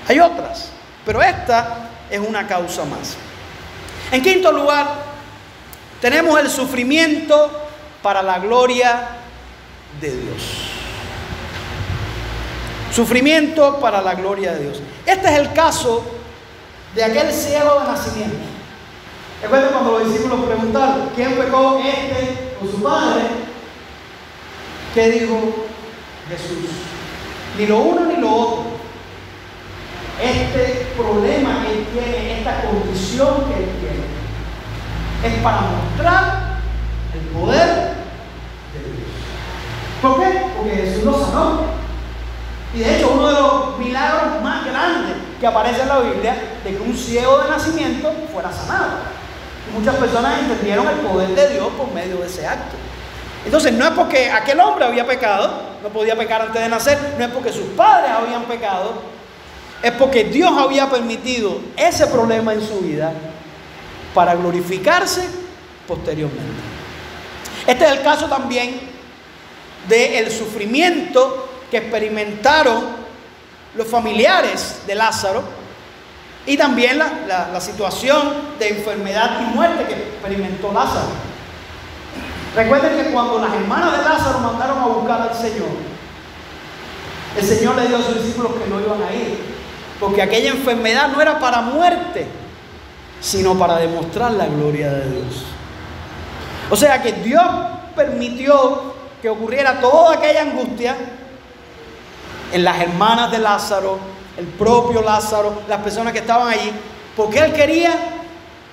S1: Hay otras, pero esta es una causa más. En quinto lugar, tenemos el sufrimiento para la gloria de Dios. Sufrimiento para la gloria de Dios. Este es el caso de aquel ciego de nacimiento. Recuerden cuando los discípulos preguntaron, ¿quién pecó, este o su padre? ¿Qué dijo Jesús? Ni lo uno ni lo otro. Este problema que él tiene, esta condición que él tiene, es para mostrar el poder de Dios. ¿Por qué? Porque Jesús lo sanó. Y de hecho, uno de los milagros más grandes que aparece en la Biblia, de que un ciego de nacimiento fuera sanado. Muchas personas entendieron el poder de Dios por medio de ese acto. Entonces no es porque aquel hombre había pecado, no podía pecar antes de nacer, no es porque sus padres habían pecado, es porque Dios había permitido ese problema en su vida para glorificarse posteriormente. Este es el caso también del sufrimiento que experimentaron los familiares de Lázaro y también la situación de enfermedad y muerte que experimentó Lázaro. Recuerden que cuando las hermanas de Lázaro mandaron a buscar al Señor, el Señor le dijo a sus discípulos que no iban a ir, porque aquella enfermedad no era para muerte, sino para demostrar la gloria de Dios. O sea que Dios permitió que ocurriera toda aquella angustia en las hermanas de Lázaro, el propio Lázaro, las personas que estaban allí, porque Él quería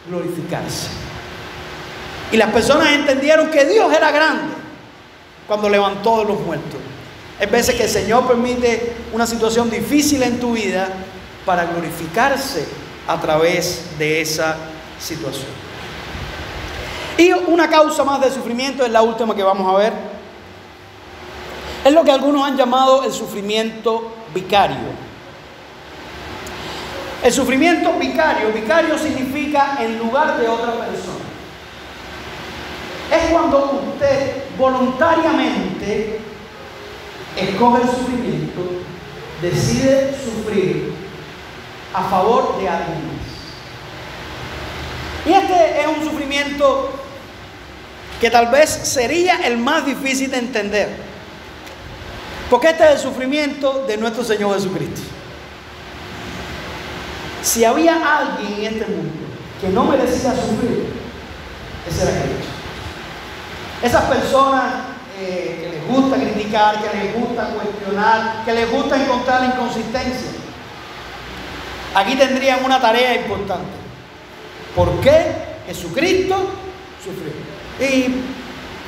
S1: glorificarse. Y las personas entendieron que Dios era grande cuando levantó de los muertos. Es veces que el Señor permite una situación difícil en tu vida para glorificarse a través de esa situación. Y una causa más de sufrimiento es la última que vamos a ver. Es lo que algunos han llamado el sufrimiento vicario. El sufrimiento vicario significa en lugar de otra persona. Es cuando usted voluntariamente escoge el sufrimiento, decide sufrir a favor de alguien más. Y este es un sufrimiento que tal vez sería el más difícil de entender, porque este es el sufrimiento de nuestro Señor Jesucristo. Si había alguien en este mundo que no merecía sufrir, ese era Cristo. Esas personas que les gusta criticar, que les gusta cuestionar, que les gusta encontrar inconsistencia, aquí tendrían una tarea importante. ¿Por qué Jesucristo sufrió? Y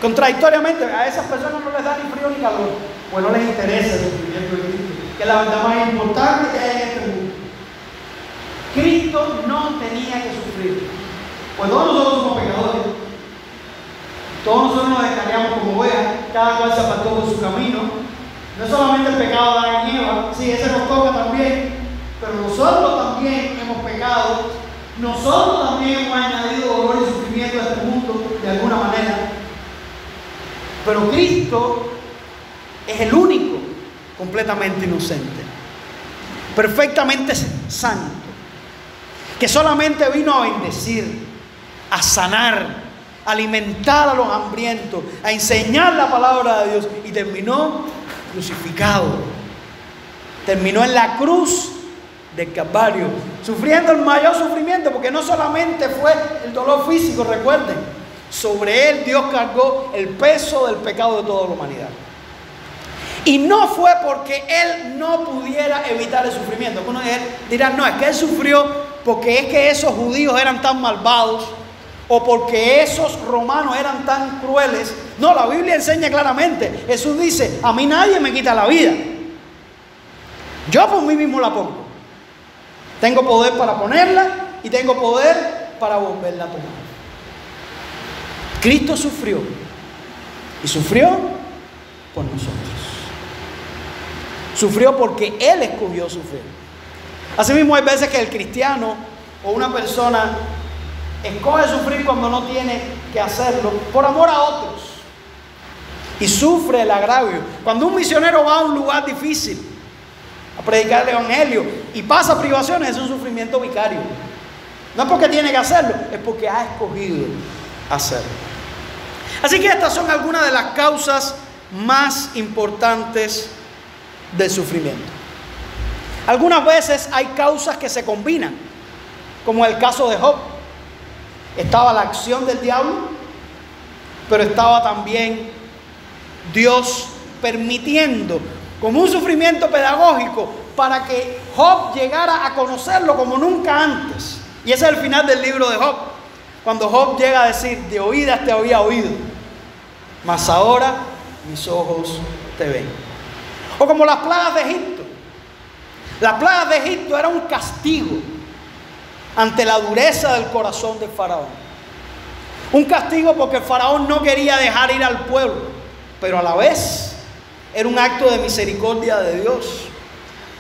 S1: contradictoriamente a esas personas no les da ni frío ni calor, pues no les interesa el sufrimiento de Cristo, que es la verdad más importante que hay en este mundo. Cristo no tenía que sufrir, pues todos nosotros somos pecadores. Todos nosotros nos descarriamos como ovejas, cada cual se apartó por su camino. No es solamente el pecado de Adán y Eva, sí, ese nos toca también, pero nosotros también hemos pecado, nosotros también hemos añadido dolor y sufrimiento a este mundo de alguna manera. Pero Cristo es el único completamente inocente, perfectamente santo, que solamente vino a bendecir, a sanar, a alimentar a los hambrientos, a enseñar la palabra de Dios, y terminó crucificado, terminó en la cruz del Calvario, sufriendo el mayor sufrimiento, porque no solamente fue el dolor físico, recuerden, sobre él Dios cargó el peso del pecado de toda la humanidad. Y no fue porque él no pudiera evitar el sufrimiento. Uno dirá, no, es que él sufrió porque es que esos judíos eran tan malvados, o porque esos romanos eran tan crueles. No, la Biblia enseña claramente. Jesús dice, a mí nadie me quita la vida, yo por mí mismo la pongo. Tengo poder para ponerla y tengo poder para volverla a tomar. Cristo sufrió, y sufrió por nosotros. Sufrió porque Él escogió sufrir. Asimismo, hay veces que el cristiano o una persona escoge sufrir cuando no tiene que hacerlo por amor a otros, y sufre el agravio. Cuando un misionero va a un lugar difícil a predicar el evangelio y pasa privaciones, es un sufrimiento vicario. No es porque tiene que hacerlo, es porque ha escogido hacerlo. Así que estas son algunas de las causas más importantes del sufrimiento. Algunas veces hay causas que se combinan, como el caso de Job. Estaba la acción del diablo, pero estaba también Dios permitiendo como un sufrimiento pedagógico para que Job llegara a conocerlo como nunca antes. Y ese es el final del libro de Job, cuando Job llega a decir, de oídas te había oído, mas ahora mis ojos te ven. O como las plagas de Egipto. Las plagas de Egipto eran un castigo ante la dureza del corazón del faraón. Un castigo porque el faraón no quería dejar ir al pueblo, pero a la vez era un acto de misericordia de Dios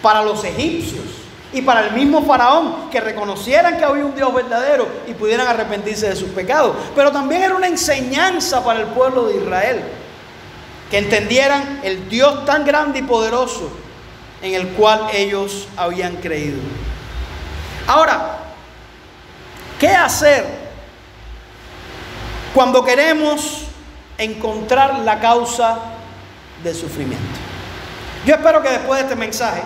S1: para los egipcios y para el mismo faraón, que reconocieran que había un Dios verdadero y pudieran arrepentirse de sus pecados. Pero también era una enseñanza para el pueblo de Israel, que entendieran el Dios tan grande y poderoso en el cual ellos habían creído. Ahora, ¿qué hacer cuando queremos encontrar la causa del sufrimiento? Yo espero que después de este mensaje,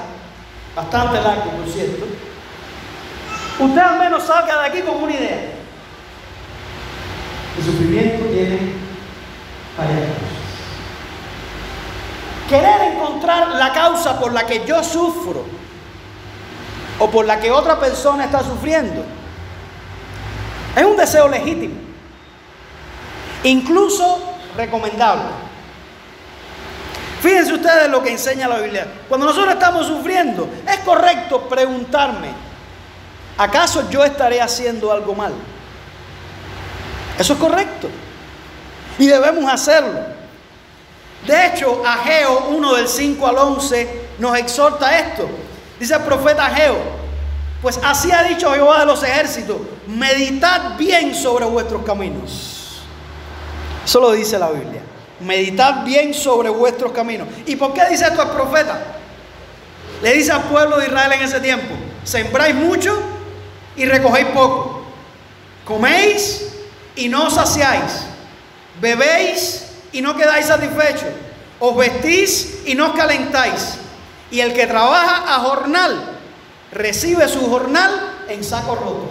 S1: bastante largo por cierto, usted al menos salga de aquí con una idea. El sufrimiento tiene varias causas. Querer encontrar la causa por la que yo sufro o por la que otra persona está sufriendo es un deseo legítimo, incluso recomendable. Fíjense ustedes lo que enseña la Biblia. Cuando nosotros estamos sufriendo, es correcto preguntarme: ¿acaso yo estaré haciendo algo mal? Eso es correcto y debemos hacerlo. De hecho, Ageo 1 del 5 al 11 nos exhorta a esto. Dice el profeta Ageo: pues así ha dicho Jehová de los ejércitos, meditad bien sobre vuestros caminos. Eso lo dice la Biblia. Meditad bien sobre vuestros caminos. ¿Y por qué dice esto el profeta? Le dice al pueblo de Israel en ese tiempo: sembráis mucho y recogéis poco, coméis y no os saciáis, bebéis y no quedáis satisfechos, os vestís y no os calentáis, y el que trabaja a jornal recibe su jornal en saco roto.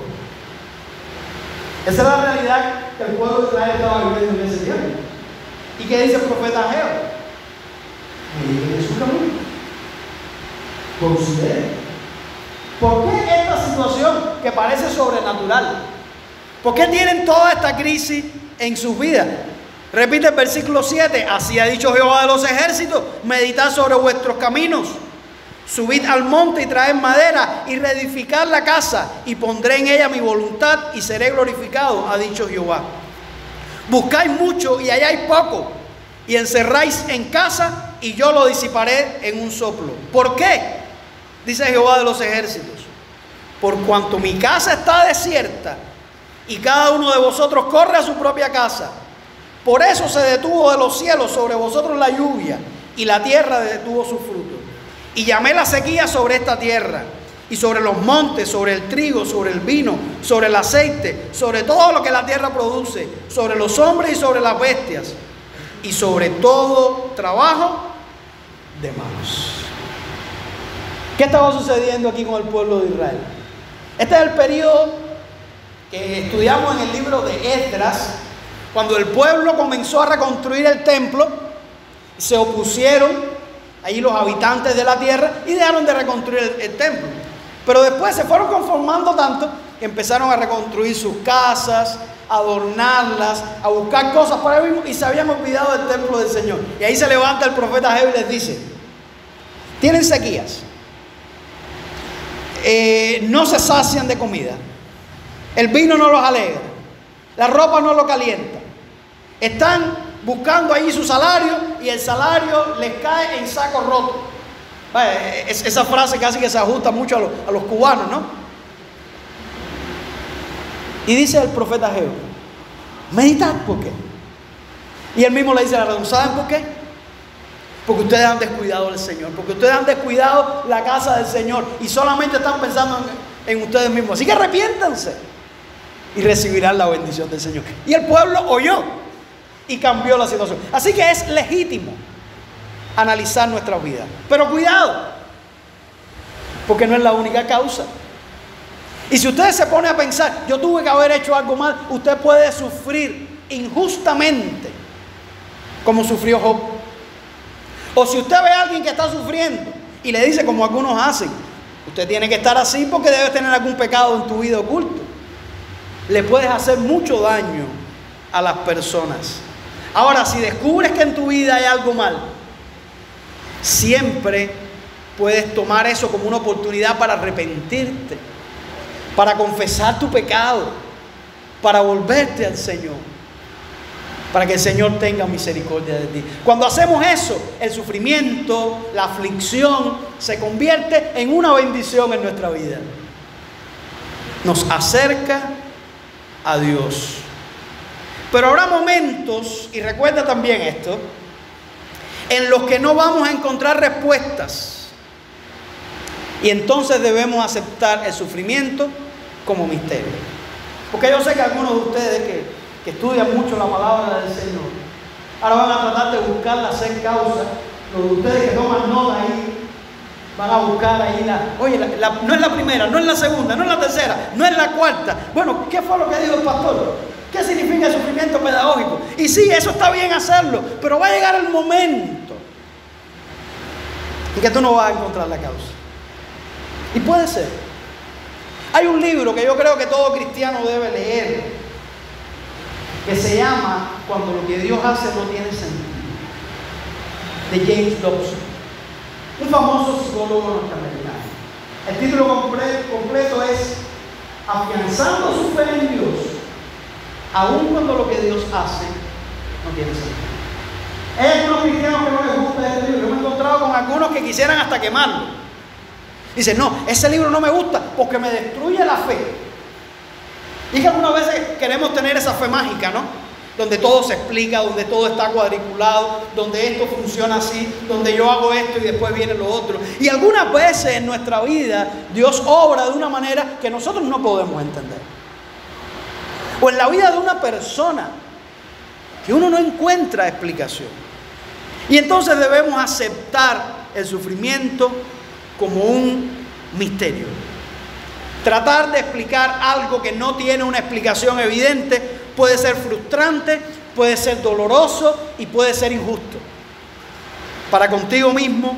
S1: Esa es la realidad que el pueblo de Israel estaba viviendo en ese tiempo. ¿Y qué dice el profeta Ageo? Mediten su camino, consideren. ¿Por qué esta situación que parece sobrenatural? ¿Por qué tienen toda esta crisis en sus vidas? Repite el versículo 7: así ha dicho Jehová de los ejércitos, meditad sobre vuestros caminos, subid al monte y traed madera y reedificad la casa, y pondré en ella mi voluntad y seré glorificado, ha dicho Jehová. Buscáis mucho y halláis poco, y encerráis en casa y yo lo disiparé en un soplo. ¿Por qué? Dice Jehová de los ejércitos: por cuanto mi casa está desierta y cada uno de vosotros corre a su propia casa. Por eso se detuvo de los cielos sobre vosotros la lluvia, y la tierra detuvo su fruto. Y llamé la sequía sobre esta tierra, y sobre los montes, sobre el trigo, sobre el vino, sobre el aceite, sobre todo lo que la tierra produce, sobre los hombres y sobre las bestias, y sobre todo trabajo de manos. ¿Qué estaba sucediendo aquí con el pueblo de Israel? Este es el periodo que estudiamos en el libro de Esdras, cuando el pueblo comenzó a reconstruir el templo. Se opusieron allí los habitantes de la tierra y dejaron de reconstruir el templo. Pero después se fueron conformando tanto que empezaron a reconstruir sus casas, a adornarlas, a buscar cosas para ellos mismos, y se habían olvidado del templo del Señor. Y ahí se levanta el profeta Ageo y les dice: tienen sequías, no se sacian de comida, el vino no los alegra, la ropa no los calienta, están buscando allí su salario y el salario les cae en saco roto. Esa frase casi que se ajusta mucho a los cubanos, ¿no? Y dice el profeta Ageo: meditad, ¿por qué? Y él mismo le dice la razón: ¿saben por qué? Porque ustedes han descuidado al Señor, porque ustedes han descuidado la casa del Señor y solamente están pensando en ustedes mismos. Así que arrepiéntanse y recibirán la bendición del Señor. Y el pueblo oyó y cambió la situación. Así que es legítimo analizar nuestra vida, pero cuidado, porque no es la única causa. Y si usted se pone a pensar: yo tuve que haber hecho algo mal, usted puede sufrir injustamente como sufrió Job. O si usted ve a alguien que está sufriendo y le dice, como algunos hacen: usted tiene que estar así porque debe tener algún pecado en tu vida oculto, le puedes hacer mucho daño a las personas. Ahora, si descubres que en tu vida hay algo mal, siempre puedes tomar eso como una oportunidad para arrepentirte, para confesar tu pecado, para volverte al Señor. para que el Señor tenga misericordia de ti. Cuando hacemos eso, el sufrimiento, la aflicción, se convierte en una bendición en nuestra vida. Nos acerca a Dios. Pero habrá momentos, y recuerda también esto, en los que no vamos a encontrar respuestas. Y entonces debemos aceptar el sufrimiento como misterio. Porque yo sé que algunos de ustedes que estudian mucho la palabra del Señor, ahora van a tratar de buscarla, hacer causa. Los de ustedes que toman nota ahí, van a buscar ahí no es la primera, no es la segunda, no es la tercera, no es la cuarta. Bueno, ¿qué fue lo que dijo el pastor? ¿Qué significa el sufrimiento pedagógico? Y sí, eso está bien hacerlo, pero va a llegar el momento en que tú no vas a encontrar la causa. Y puede ser. Hay un libro que yo creo que todo cristiano debe leer, que se llama Cuando lo que Dios hace no tiene sentido, de James Dobson, un famoso psicólogo norteamericano. El título completo es Afianzando su fe en Dios, aun cuando lo que Dios hace no tiene sentido. Hay algunos cristianos que no les gusta este libro. Yo me he encontrado con algunos que quisieran hasta quemarlo. Dicen, no, ese libro no me gusta porque me destruye la fe. Y que algunas veces queremos tener esa fe mágica, ¿no? Donde todo se explica, donde todo está cuadriculado, donde esto funciona así, donde yo hago esto y después viene lo otro. Y algunas veces en nuestra vida Dios obra de una manera que nosotros no podemos entender. O en la vida de una persona que uno no encuentra explicación. Y entonces debemos aceptar el sufrimiento como un misterio. Tratar de explicar algo que no tiene una explicación evidente puede ser frustrante, puede ser doloroso y puede ser injusto para contigo mismo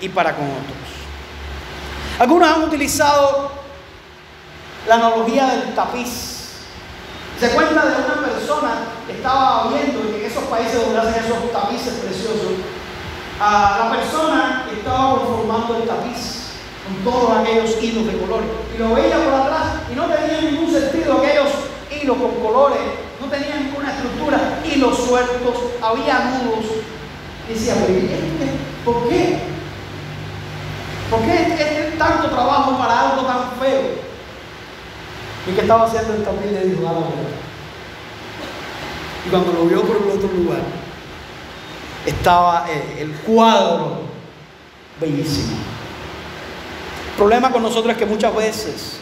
S1: y para con otros. Algunos han utilizado la analogía del tapiz. Se cuenta de una persona que estaba viendo en esos países donde hacen esos tapices preciosos. La persona estaba conformando el tapiz con todos aquellos hilos de colores y lo veía por atrás y no tenía ningún sentido aquellos hilos con colores, no tenían ninguna estructura, hilos sueltos, había nudos. Y decía, ¿por qué? ¿Por qué tanto trabajo para algo tan feo? Y que estaba haciendo el tapiz le dijo, dale. Y cuando lo vio por el otro lugar, estaba el cuadro bellísimo. El problema con nosotros es que muchas veces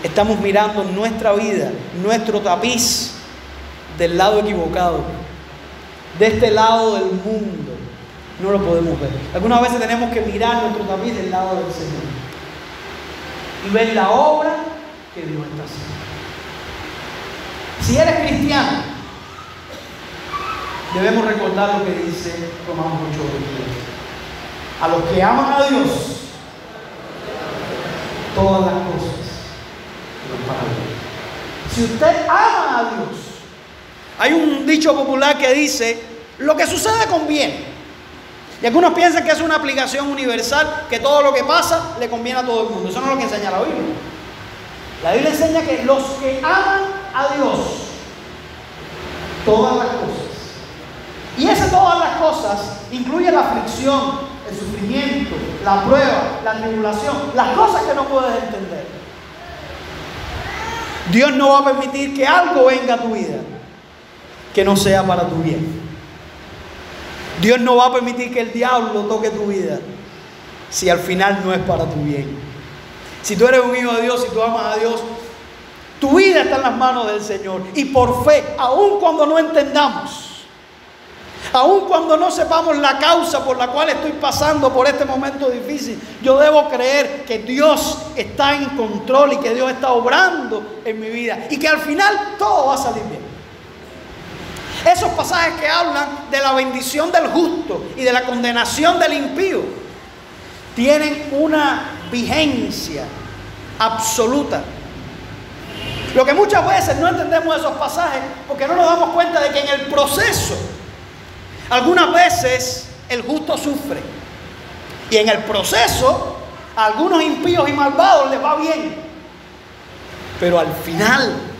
S1: estamos mirando nuestra vida, nuestro tapiz, del lado equivocado, de este lado del mundo. No lo podemos ver. Algunas veces tenemos que mirar nuestro tapiz del lado del Señor y ver la obra que Dios está haciendo. Si eres cristiano, debemos recordar lo que dice Romanos 8:22. A los que aman a Dios, todas las cosas son para bien. Si usted ama a Dios, hay un dicho popular que dice, lo que sucede conviene. Y algunos piensan que es una aplicación universal, que todo lo que pasa le conviene a todo el mundo. Eso no es lo que enseña la Biblia. La Biblia enseña que los que aman a Dios, todas las cosas. Y ese todas las cosas incluye la aflicción, el sufrimiento, la prueba, la tribulación, las cosas que no puedes entender. Dios no va a permitir que algo venga a tu vida que no sea para tu bien. Dios no va a permitir que el diablo toque tu vida si al final no es para tu bien. Si tú eres un hijo de Dios, si tú amas a Dios, tu vida está en las manos del Señor. Y por fe, aun cuando no entendamos, aun cuando no sepamos la causa por la cual estoy pasando por este momento difícil, yo debo creer que Dios está en control y que Dios está obrando en mi vida y que al final todo va a salir bien. Esos pasajes que hablan de la bendición del justo y de la condenación del impío tienen una vigencia absoluta. Lo que muchas veces no entendemos esos pasajes porque no nos damos cuenta de que en el proceso algunas veces el justo sufre y en el proceso a algunos impíos y malvados les va bien, pero al final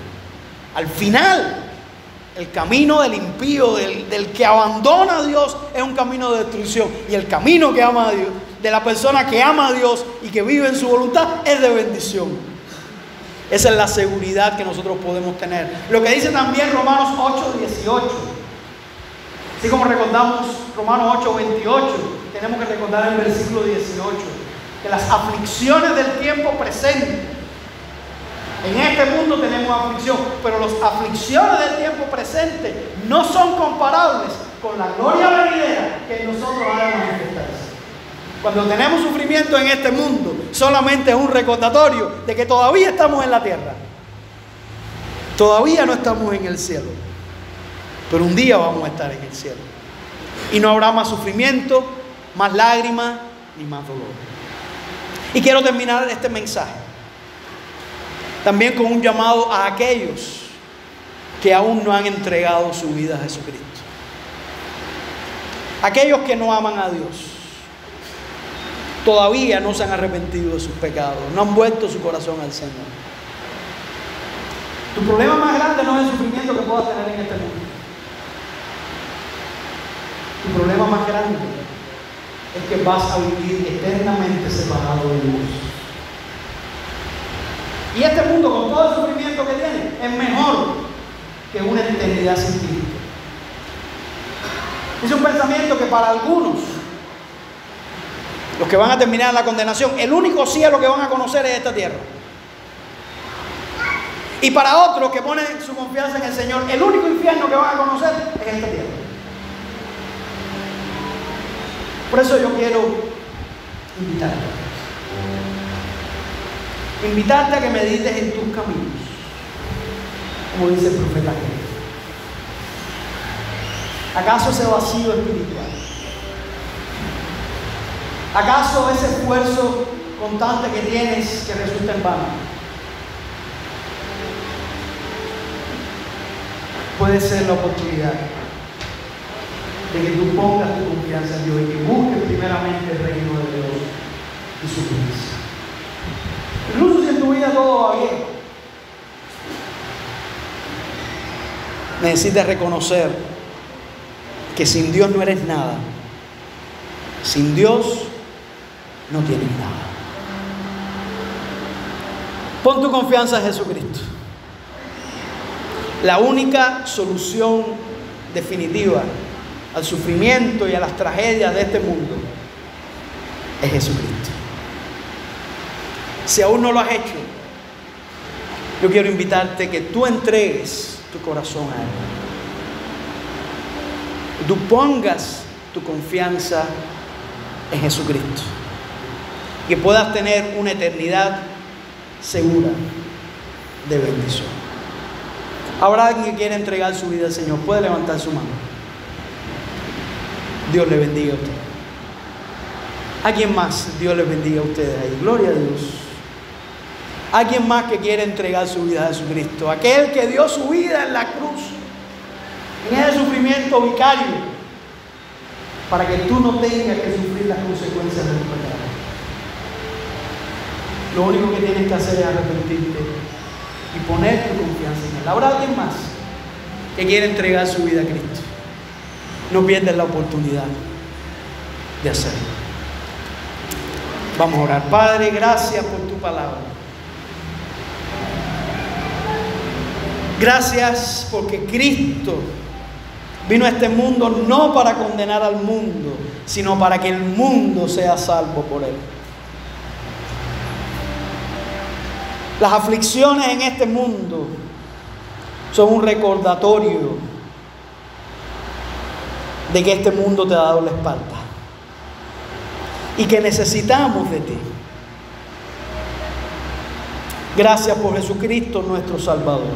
S1: El camino del impío, del que abandona a Dios, es un camino de destrucción. Y el camino que ama a Dios, de la persona que ama a Dios y que vive en su voluntad, es de bendición. Esa es la seguridad que nosotros podemos tener. Lo que dice también Romanos 8:18. Así como recordamos Romanos 8:28, tenemos que recordar el versículo 18. Que las aflicciones del tiempo presente. En este mundo tenemos aflicción, pero las aflicciones del tiempo presente no son comparables con la gloria venidera que en nosotros ha de manifestarse. Cuando tenemos sufrimiento en este mundo, solamente es un recordatorio de que todavía estamos en la tierra. Todavía no estamos en el cielo, pero un día vamos a estar en el cielo. Y no habrá más sufrimiento, más lágrimas, ni más dolor. Y quiero terminar este mensaje también con un llamado a aquellos que aún no han entregado su vida a Jesucristo. Aquellos que no aman a Dios, todavía no se han arrepentido de sus pecados, no han vuelto su corazón al Señor. Tu problema más grande no es el sufrimiento que puedas tener en este mundo. Tu problema más grande es que vas a vivir eternamente separado de Dios. Y este mundo, con todo el sufrimiento que tiene, es mejor que una eternidad sin Cristo. Es un pensamiento que para algunos, los que van a terminar en la condenación, el único cielo que van a conocer es esta tierra. Y para otros que ponen su confianza en el Señor, el único infierno que van a conocer es esta tierra. Por eso yo quiero invitarte a que medites en tus caminos, como dice el profeta Jesús. ¿Acaso ese vacío espiritual? ¿Acaso ese esfuerzo constante que tienes que resulta en vano? Puede ser la oportunidad de que tú pongas tu confianza en Dios y que busques primeramente el reino de Dios y su justicia. Incluso si en tu vida todo va bien, necesitas reconocer que sin Dios no eres nada. Sin Dios no tienes nada. Pon tu confianza en Jesucristo. La única solución definitiva al sufrimiento y a las tragedias de este mundo es Jesucristo. Si aún no lo has hecho, yo quiero invitarte que tú entregues tu corazón a Él. Que tú pongas tu confianza en Jesucristo. Que puedas tener una eternidad segura de bendición. Habrá alguien que quiera entregar su vida al Señor. Puede levantar su mano. Dios le bendiga a usted. ¿Alguien más? Dios les bendiga a ustedes ahí. Gloria a Dios. Alguien más que quiere entregar su vida a Jesucristo. Aquel que dio su vida en la cruz, en ese sufrimiento vicario, para que tú no tengas que sufrir las consecuencias de tu pecado. Lo único que tienes que hacer es arrepentirte y poner tu confianza en Él. ¿Habrá alguien más que quiere entregar su vida a Cristo? No pierdas la oportunidad de hacerlo. Vamos a orar. Padre, gracias por tu palabra. Gracias porque Cristo vino a este mundo no para condenar al mundo, sino para que el mundo sea salvo por Él. Las aflicciones en este mundo son un recordatorio de que este mundo te ha dado la espalda y que necesitamos de ti. Gracias por Jesucristo, nuestro Salvador.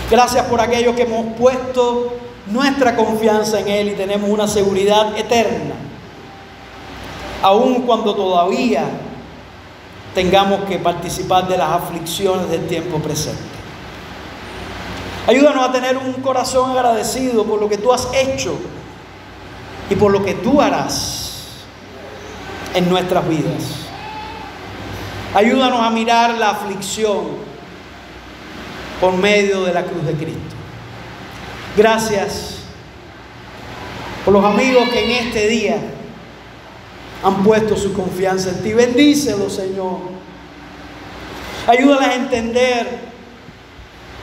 S1: Gracias por aquellos que hemos puesto nuestra confianza en Él y tenemos una seguridad eterna, aun cuando todavía tengamos que participar de las aflicciones del tiempo presente. Ayúdanos a tener un corazón agradecido por lo que tú has hecho y por lo que tú harás en nuestras vidas. Ayúdanos a mirar la aflicción por medio de la cruz de Cristo. Gracias por los amigos que en este día han puesto su confianza en ti. Bendícelos, Señor. Ayúdales a entender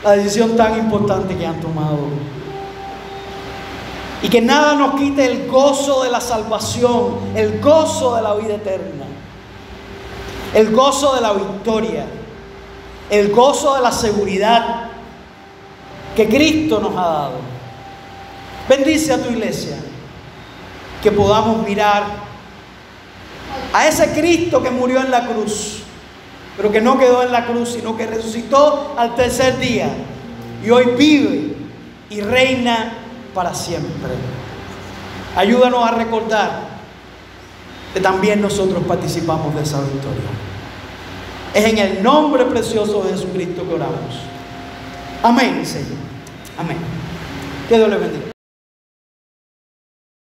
S1: la decisión tan importante que han tomado. Y que nada nos quite el gozo de la salvación, el gozo de la vida eterna, el gozo de la victoria, el gozo de la seguridad que Cristo nos ha dado. Bendice a tu iglesia, que podamos mirar a ese Cristo que murió en la cruz, pero que no quedó en la cruz, sino que resucitó al tercer día y hoy vive y reina para siempre. Ayúdanos a recordar que también nosotros participamos de esa victoria. Es en el nombre precioso de Jesucristo que oramos. Amén, Señor. Amén. Que Dios le bendiga.